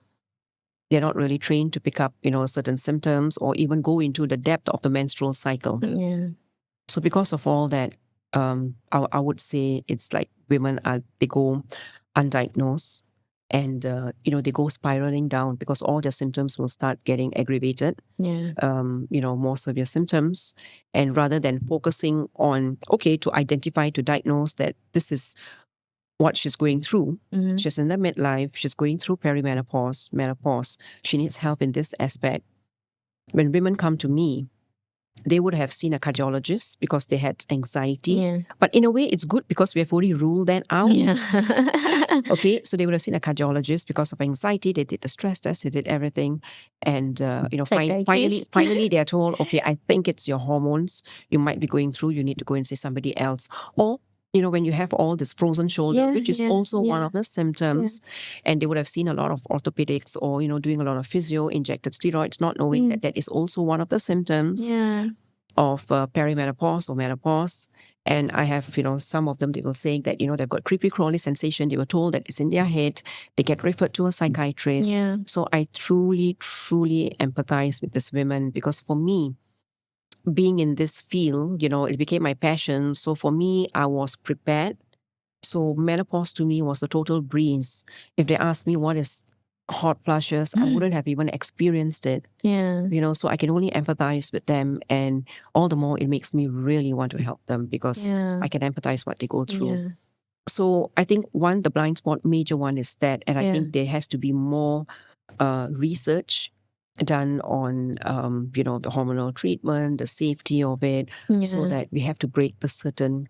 they're not really trained to pick up, certain symptoms or even go into the depth of the menstrual cycle. Yeah. So because of all that, I would say it's like women they go undiagnosed, and they go spiraling down because all their symptoms will start getting aggravated. Yeah. More severe symptoms, and rather than focusing on to identify, to diagnose that this is what she's going through. She's in the midlife, she's going through perimenopause, menopause, she needs help in this aspect. When women come to me, they would have seen a cardiologist because they had anxiety. Yeah. But in a way, it's good because we have already ruled that out. Yeah. Okay, so they would have seen a cardiologist because of anxiety. They did the stress test, they did everything. And, finally, they're told, okay, I think it's your hormones. You might be going through, you need to go and see somebody else. Or, when you have all this frozen shoulder, which is also one of the symptoms, and they would have seen a lot of orthopedics or, doing a lot of physio, injected steroids, not knowing that is also one of the symptoms of perimenopause or menopause. And I have, some of them, they will say that, they've got creepy crawly sensation. They were told that it's in their head. They get referred to a psychiatrist. Yeah. So I truly, truly empathize with these women because for me, being in this field, it became my passion. So for me, I was prepared. So menopause to me was a total breeze. If they asked me what is hot flushes, I wouldn't have even experienced it. Yeah. So I can only empathize with them, and all the more it makes me really want to help them because I can empathize what they go through. Yeah. So I think the blind spot, major one is that, and I think there has to be more research done on the hormonal treatment, the safety of it, so that we have to break the certain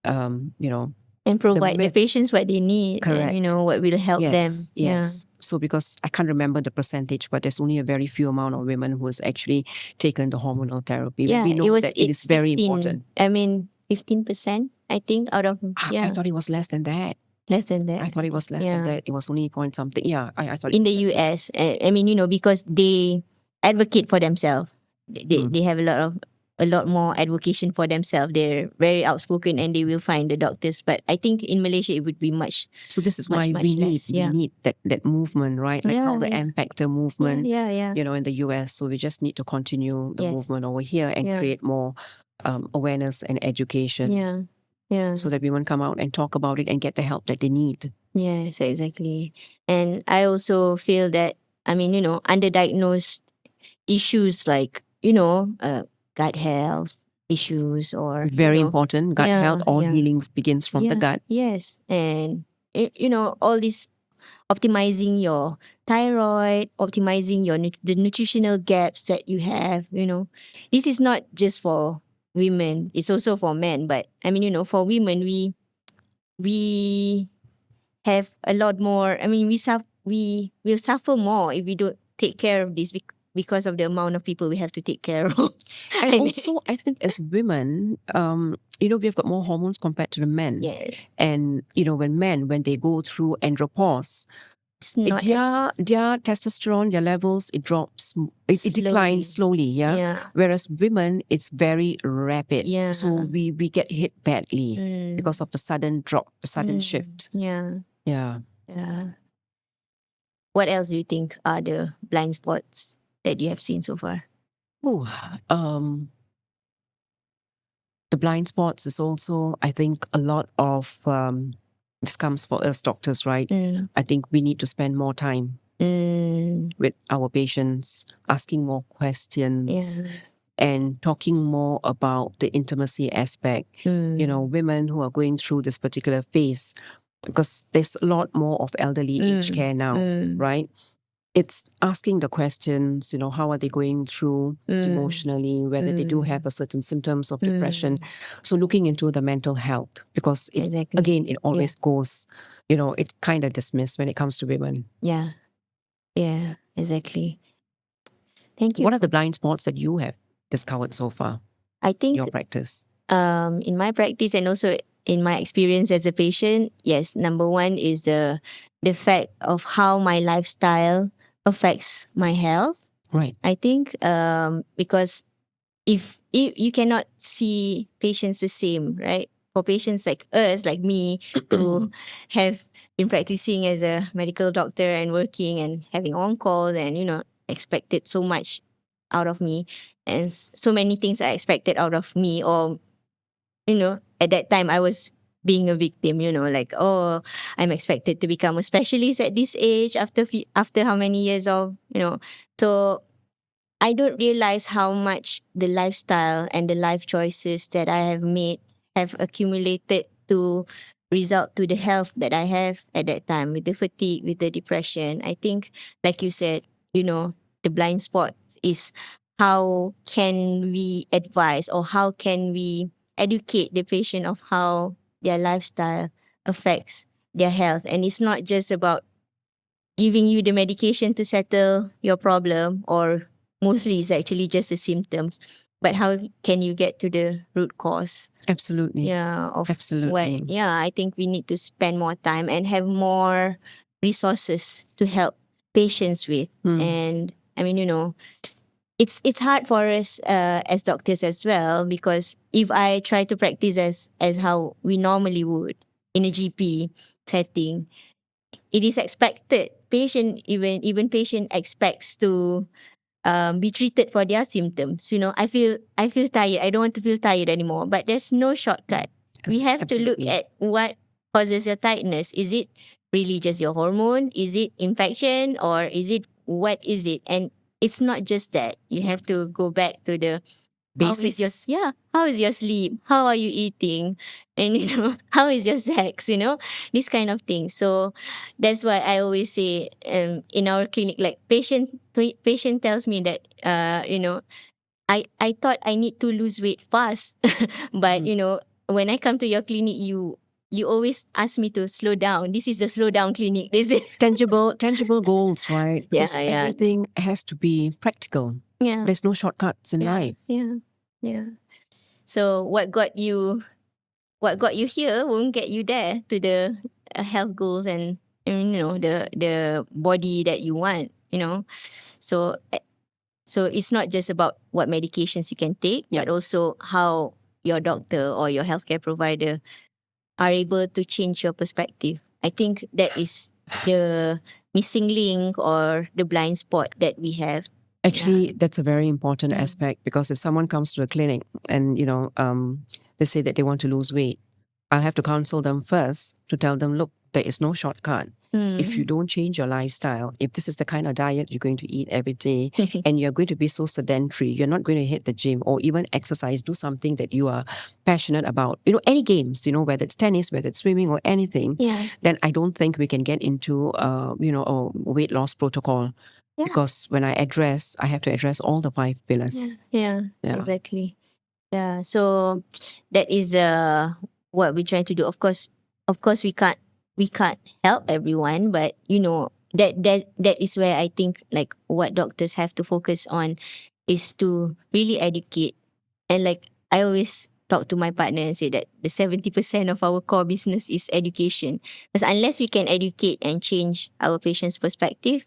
and provide the patients what they need. Correct. And, what will help them. Yes. So because I can't remember the percentage, but there's only a very few amount of women who has actually taken the hormonal therapy. Yeah, we know that it is very 15, important. I mean, 15%, I think, out of, I thought it was less than that. Less than that. I thought it was less than that. It was only point something. Yeah, I thought in the US. I mean, because they advocate for themselves. They have a lot of a lot more advocation for themselves. They're very outspoken and they will find the doctors. But I think in Malaysia it would be much. So this is Much, why much we need less, yeah. that movement, right? Like how the Yeah. impactor movement, Yeah. in the US. So we just need to continue the Yes. movement over here and Yeah. create more awareness and education, Yeah. so that women come out and talk about it and get the help that they need. Yes, exactly. And I also feel that, underdiagnosed issues like, gut health issues or Very important. Gut health, all healings begins from the gut. Yes. And all this optimizing your thyroid, optimizing your the nutritional gaps that you have, this is not just for women, it's also for men. But for women, we have a lot more. We will suffer more if we don't take care of this because of the amount of people we have to take care of. And also, I think as women, we've got more hormones compared to the men. Yeah. And, when they go through andropause, It's not their testosterone, their levels, it drops, it declines slowly, Yeah. Whereas women, it's very rapid. Yeah. So we get hit badly because of the sudden drop, the sudden shift. Yeah. Yeah. What else do you think are the blind spots that you have seen so far? The blind spots is also, I think, a lot of this comes for us doctors, right? I think we need to spend more time with our patients, asking more questions, and talking more about the intimacy aspect. Women who are going through this particular phase, because there's a lot more of elderly aged care now, right? It's asking the questions, how are they going through emotionally, whether they do have a certain symptoms of depression. So looking into the mental health, because again, it always goes, it's kind of dismissed when it comes to women. Yeah, exactly. Thank you. What are the blind spots that you have discovered so far? I think your practice. In my practice and also in my experience as a patient, yes, number one is the fact of how my lifestyle affects my health. Right. I think because if you cannot see patients the same, right? For patients like us, like me, who have been practicing as a medical doctor and working and having on call and expected so much out of me, and so many things are expected out of me, or at that time I was being a victim, like, oh, I'm expected to become a specialist at this age after how many years of, so I don't realize how much the lifestyle and the life choices that I have made have accumulated to result to the health that I have at that time, with the fatigue, with the depression. I think, like you said, the blind spot is how can we advise or how can we educate the patient of how their lifestyle affects their health. And it's not just about giving you the medication to settle your problem, or mostly it's actually just the symptoms, but how can you get to the root cause? Absolutely. Absolutely. I think we need to spend more time and have more resources to help patients with. And it's hard for us as doctors as well, because if I try to practice as how we normally would in a GP setting, it is expected even patient expects to be treated for their symptoms. I feel tired. I don't want to feel tired anymore. But there's no shortcut. We have to look at what causes your tiredness. Is it really just your hormone? Is it infection, or is it what is it? And it's not just that. You have to go back to the basics. How is your sleep? How are you eating? And how is your sex? This kind of thing. So that's why I always say, in our clinic, like patient tells me that I thought I need to lose weight fast, but when I come to your clinic, you always ask me to slow down. This is the slow down clinic. This is tangible goals, right? Because Yeah. everything has to be practical. Yeah. There's no shortcuts in life. Yeah. So what got you here won't get you there to the health goals and the body that you want. So So it's not just about what medications you can take, but also how your doctor or your healthcare provider are able to change your perspective. I think that is the missing link or the blind spot that we have. Actually, that's a very important aspect, because if someone comes to the clinic and, they say that they want to lose weight, I'll have to counsel them first to tell them, look, there is no shortcut. If you don't change your lifestyle, if this is the kind of diet you're going to eat every day, and you're going to be so sedentary, you're not going to hit the gym or even exercise, do something that you are passionate about, any games, whether it's tennis, whether it's swimming or anything, then I don't think we can get into, a weight loss protocol. Because when I have to address all the 5 pillars. Yeah, exactly. Yeah, so that is what we're trying to do. Of course, we can't help everyone, but that is where I think like what doctors have to focus on is to really educate. And like I always talk to my partner and say that the 70% of our core business is education. Because unless we can educate and change our patient's perspective,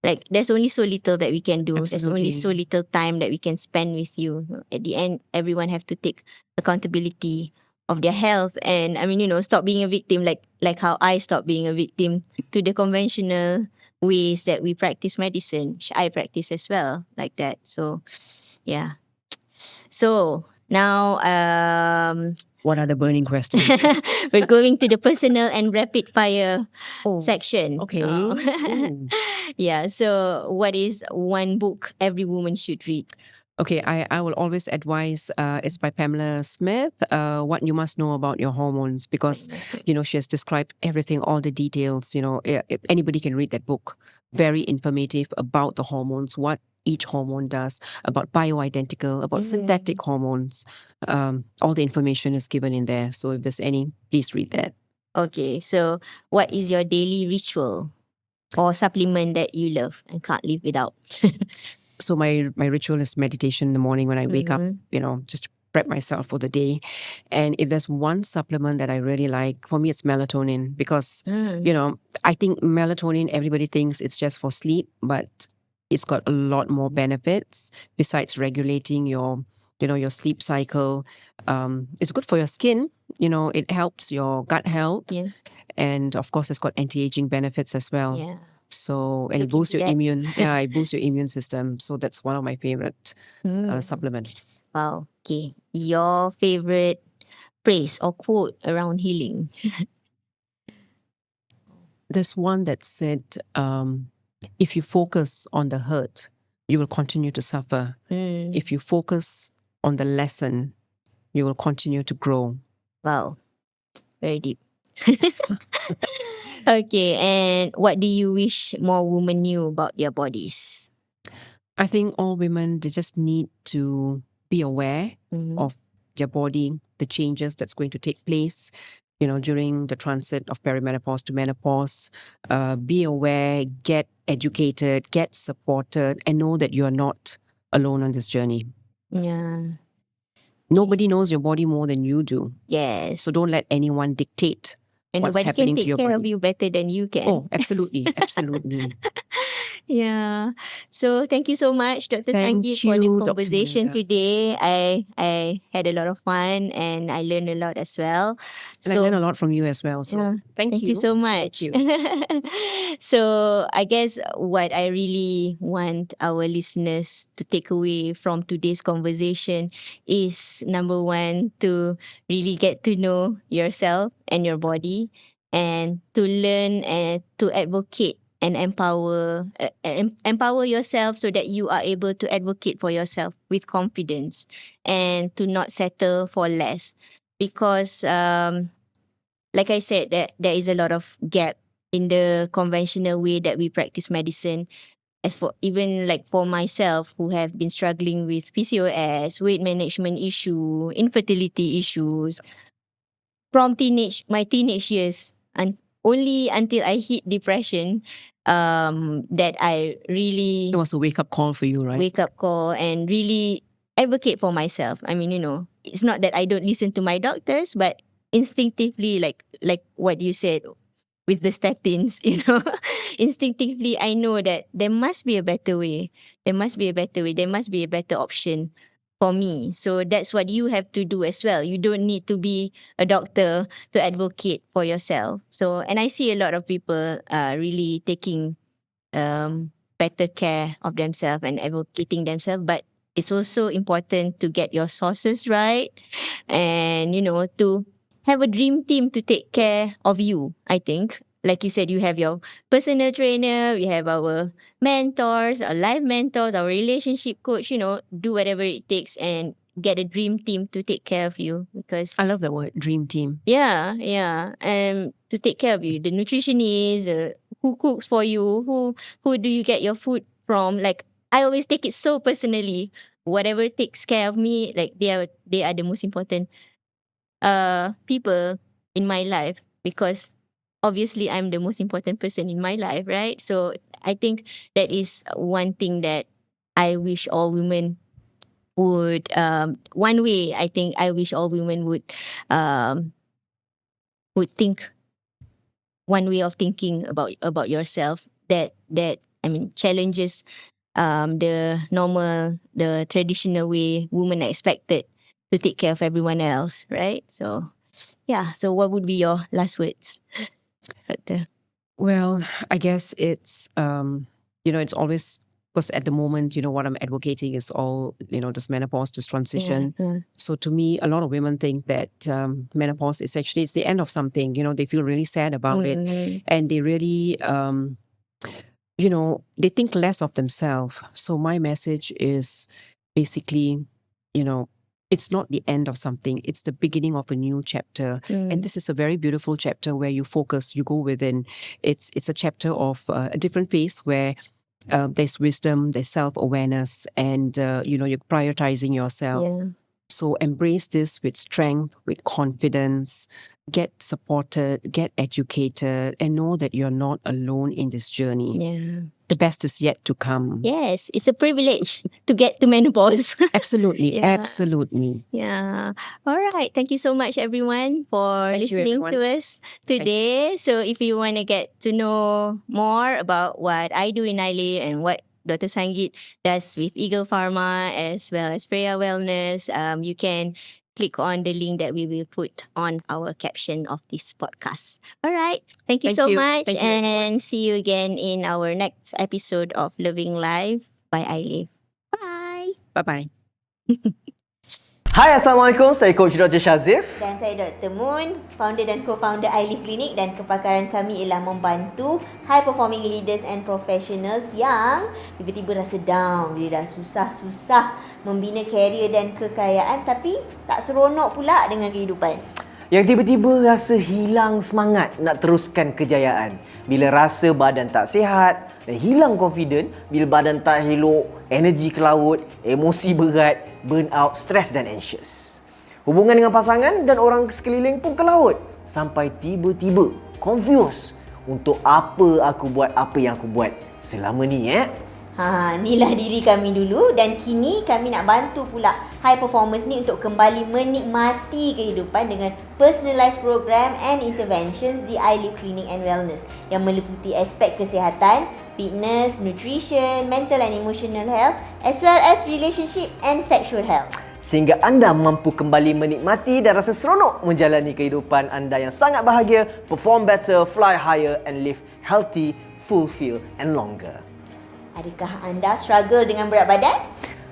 like there's only so little that we can do. There's only so little time that we can spend with you. At the end, everyone have to take accountability of their health, and I mean, stop being a victim, like how I stopped being a victim to the conventional ways that we practice medicine, which I practice as well, like that. So, yeah. So now, What are the burning questions? we're going to the personal and rapid fire section. Okay. Yeah. So, what is one book every woman should read? Okay, I will always advise, it's by Pamela Smith, What You Must Know About Your Hormones, because, she has described everything, all the details, if anybody can read that book. Very informative about the hormones, what each hormone does, about bioidentical, about synthetic hormones. All the information is given in there. So if there's any, please read that. Okay. So, what is your daily ritual or supplement that you love and can't live without? So my ritual is meditation in the morning when I wake up, just to prep myself for the day. And if there's one supplement that I really like, for me it's melatonin, because I think melatonin, everybody thinks it's just for sleep, but it's got a lot more benefits besides regulating your your sleep cycle. It's good for your skin, it helps your gut health, and of course it's got anti-aging benefits as well. So, and it boosts your it boosts your immune system. So that's one of my favorite supplement. Wow. Okay. Your favorite phrase or quote around healing? There's one that said, if you focus on the hurt, you will continue to suffer. If you focus on the lesson, you will continue to grow. Wow. Very deep. Okay. And what do you wish more women knew about their bodies? I think all women, they just need to be aware of their body, the changes that's going to take place, during the transit of perimenopause to menopause. Be aware, get educated, get supported, and know that you're not alone on this journey. Yeah. Nobody knows your body more than you do. Yes. So don't let anyone dictate what's nobody happening can take to your care body. of you better than you can. Oh, absolutely. Absolutely. Yeah. So thank you so much, Dr. Thank Sangeet, for the you, Dr. conversation Linda. today. I had a lot of fun and I learned a lot as well. And I learned a lot from you as well. So thank you. Thank you so much. Thank you. So I guess what I really want our listeners to take away from today's conversation is, number one, to really get to know yourself and your body, and to learn and to advocate and empower yourself so that you are able to advocate for yourself with confidence, and to not settle for less, because like I said, that there is a lot of gap in the conventional way that we practice medicine. As for even like for myself, who have been struggling with PCOS, weight management issue, infertility issues from my teenage years, and only until I hit depression, that I really It was a wake up call for you, right? wake up call and really advocate for myself. I mean, it's not that I don't listen to my doctors, but instinctively, like what you said, with the statins, Instinctively, I know that there must be a better way. There must be a better way. There must be a better option for me. So that's what you have to do as well. You don't need to be a doctor to advocate for yourself. So, and I see a lot of people really taking better care of themselves and advocating themselves, but it's also important to get your sources right and, to have a dream team to take care of you, I think. Like you said, you have your personal trainer, we have our mentors, our life mentors, our relationship coach, do whatever it takes and get a dream team to take care of you because I love the word dream team. yeah, and to take care of you, the nutritionist, who cooks for you, who do you get your food from? Like I always take it so personally. Whatever takes care of me, like they are the most important people in my life because obviously I'm the most important person in my life, right? So I think that is one thing that I wish all women would one way I think I wish all women would think one way of thinking about yourself that I mean challenges the traditional way women are expected to take care of everyone else, right? So yeah. So what would be your last words? Doctor? Well, I guess it's it's always because at the moment, what I'm advocating is all, this menopause, this transition. Yeah. So to me, a lot of women think that menopause is actually it's the end of something. They feel really sad about it, and they really they think less of themselves. So my message is basically, it's not the end of something, it's the beginning of a new chapter. And this is a very beautiful chapter where you focus, you go within. It's a chapter of a different phase where there's wisdom, there's self-awareness, and you're prioritizing yourself. Yeah. So embrace this with strength, with confidence, get supported, get educated, and know that you're not alone in this journey. Yeah. The best is yet to come. Yes, it's a privilege to get to menopause. Absolutely, Yeah. absolutely. Yeah. All right. Thank you so much, everyone, for Thank you, listening everyone. to us today. So, if you want to get to know more about what I do in iLiv and what Dr. Sangeet does with Eagle Pharma as well as Freya Wellness, you can click on the link that we will put on our caption of this podcast. All right. Thank you Thank so you. much. Thank you, everyone. And see you again in our next episode of Living Life by iLiv. Bye. Bye-bye. Hai, Assalamualaikum. Saya Coach Dr. Shazif. Dan saya Dr. Moon, founder dan co-founder iLiv Clinic, dan kepakaran kami ialah membantu high performing leaders and professionals yang tiba-tiba rasa down, dia dah susah-susah membina karier dan kekayaan tapi tak seronok pula dengan kehidupan. Yang tiba-tiba rasa hilang semangat nak teruskan kejayaan bila rasa badan tak sihat dan hilang confident bila badan tak elok, energi ke laut, emosi berat, burnout, stres dan anxious. Hubungan dengan pasangan dan orang sekeliling pun ke laut sampai tiba-tiba confused untuk apa aku buat apa yang aku buat selama ni Inilah diri kami dulu dan kini kami nak bantu pula high performers ni untuk kembali menikmati kehidupan dengan personalized program and interventions di iLiv Clinic and Wellness yang meliputi aspek kesihatan, fitness, nutrition, mental and emotional health as well as relationship and sexual health. Sehingga anda mampu kembali menikmati dan rasa seronok menjalani kehidupan anda yang sangat bahagia, perform better, fly higher and live healthy, fulfill and longer. Adakah anda struggle dengan berat badan?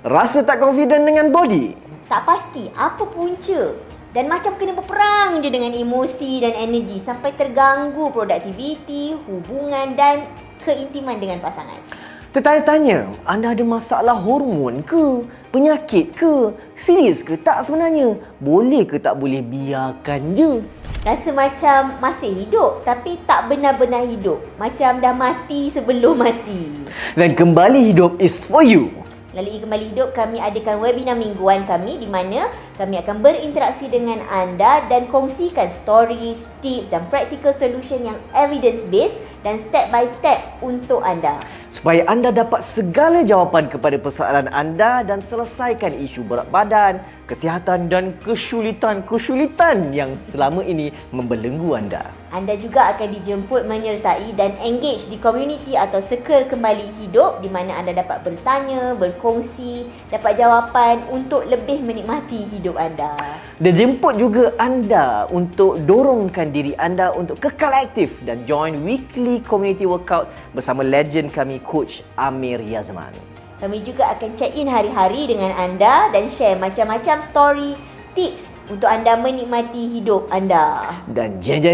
Rasa tak confident dengan body? Tak pasti apa punca dan macam kena berperang je dengan emosi dan energi sampai terganggu produktiviti, hubungan dan keintiman dengan pasangan. Tertanya-tanya, anda ada masalah hormon ke? Penyakit ke? Serius ke tak sebenarnya? Boleh ke tak boleh biarkan je? Rasa macam masih hidup tapi tak benar-benar hidup. Macam dah mati sebelum mati. Dan kembali hidup is for you. Melalui Kembali Hidup, kami adakan webinar mingguan kami di mana kami akan berinteraksi dengan anda dan kongsikan stories, tips dan practical solution yang evidence-based dan step by step untuk anda. Supaya anda dapat segala jawapan kepada persoalan anda dan selesaikan isu berat badan, kesihatan dan kesulitan-kesulitan yang selama ini membelenggu anda. Anda juga akan dijemput menyertai dan engage di komuniti atau circle kembali hidup di mana anda dapat bertanya, berkongsi, dapat jawapan untuk lebih menikmati hidup anda. Dia jemput juga anda untuk dorongkan diri anda untuk kekal aktif dan join weekly community workout bersama legend kami Coach Amir Yazman. Kami juga akan check-in hari-hari dengan anda dan share macam-macam story, tips untuk anda menikmati hidup anda. Dan jeng,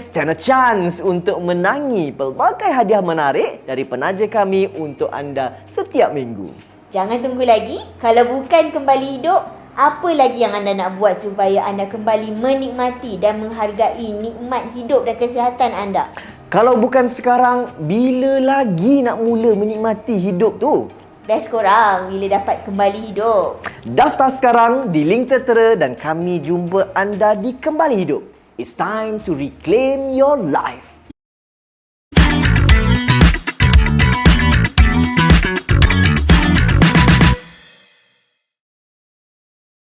stand a chance untuk menangi pelbagai hadiah menarik dari penaja kami untuk anda setiap minggu. Jangan tunggu lagi. Kalau bukan kembali hidup, apa lagi yang anda nak buat supaya anda kembali menikmati dan menghargai nikmat hidup dan kesihatan anda? Kalau bukan sekarang, bila lagi nak mula menikmati hidup tu? Best korang bila dapat kembali hidup. Daftar sekarang di link tertera dan kami jumpa anda di Kembali Hidup. It's time to reclaim your life.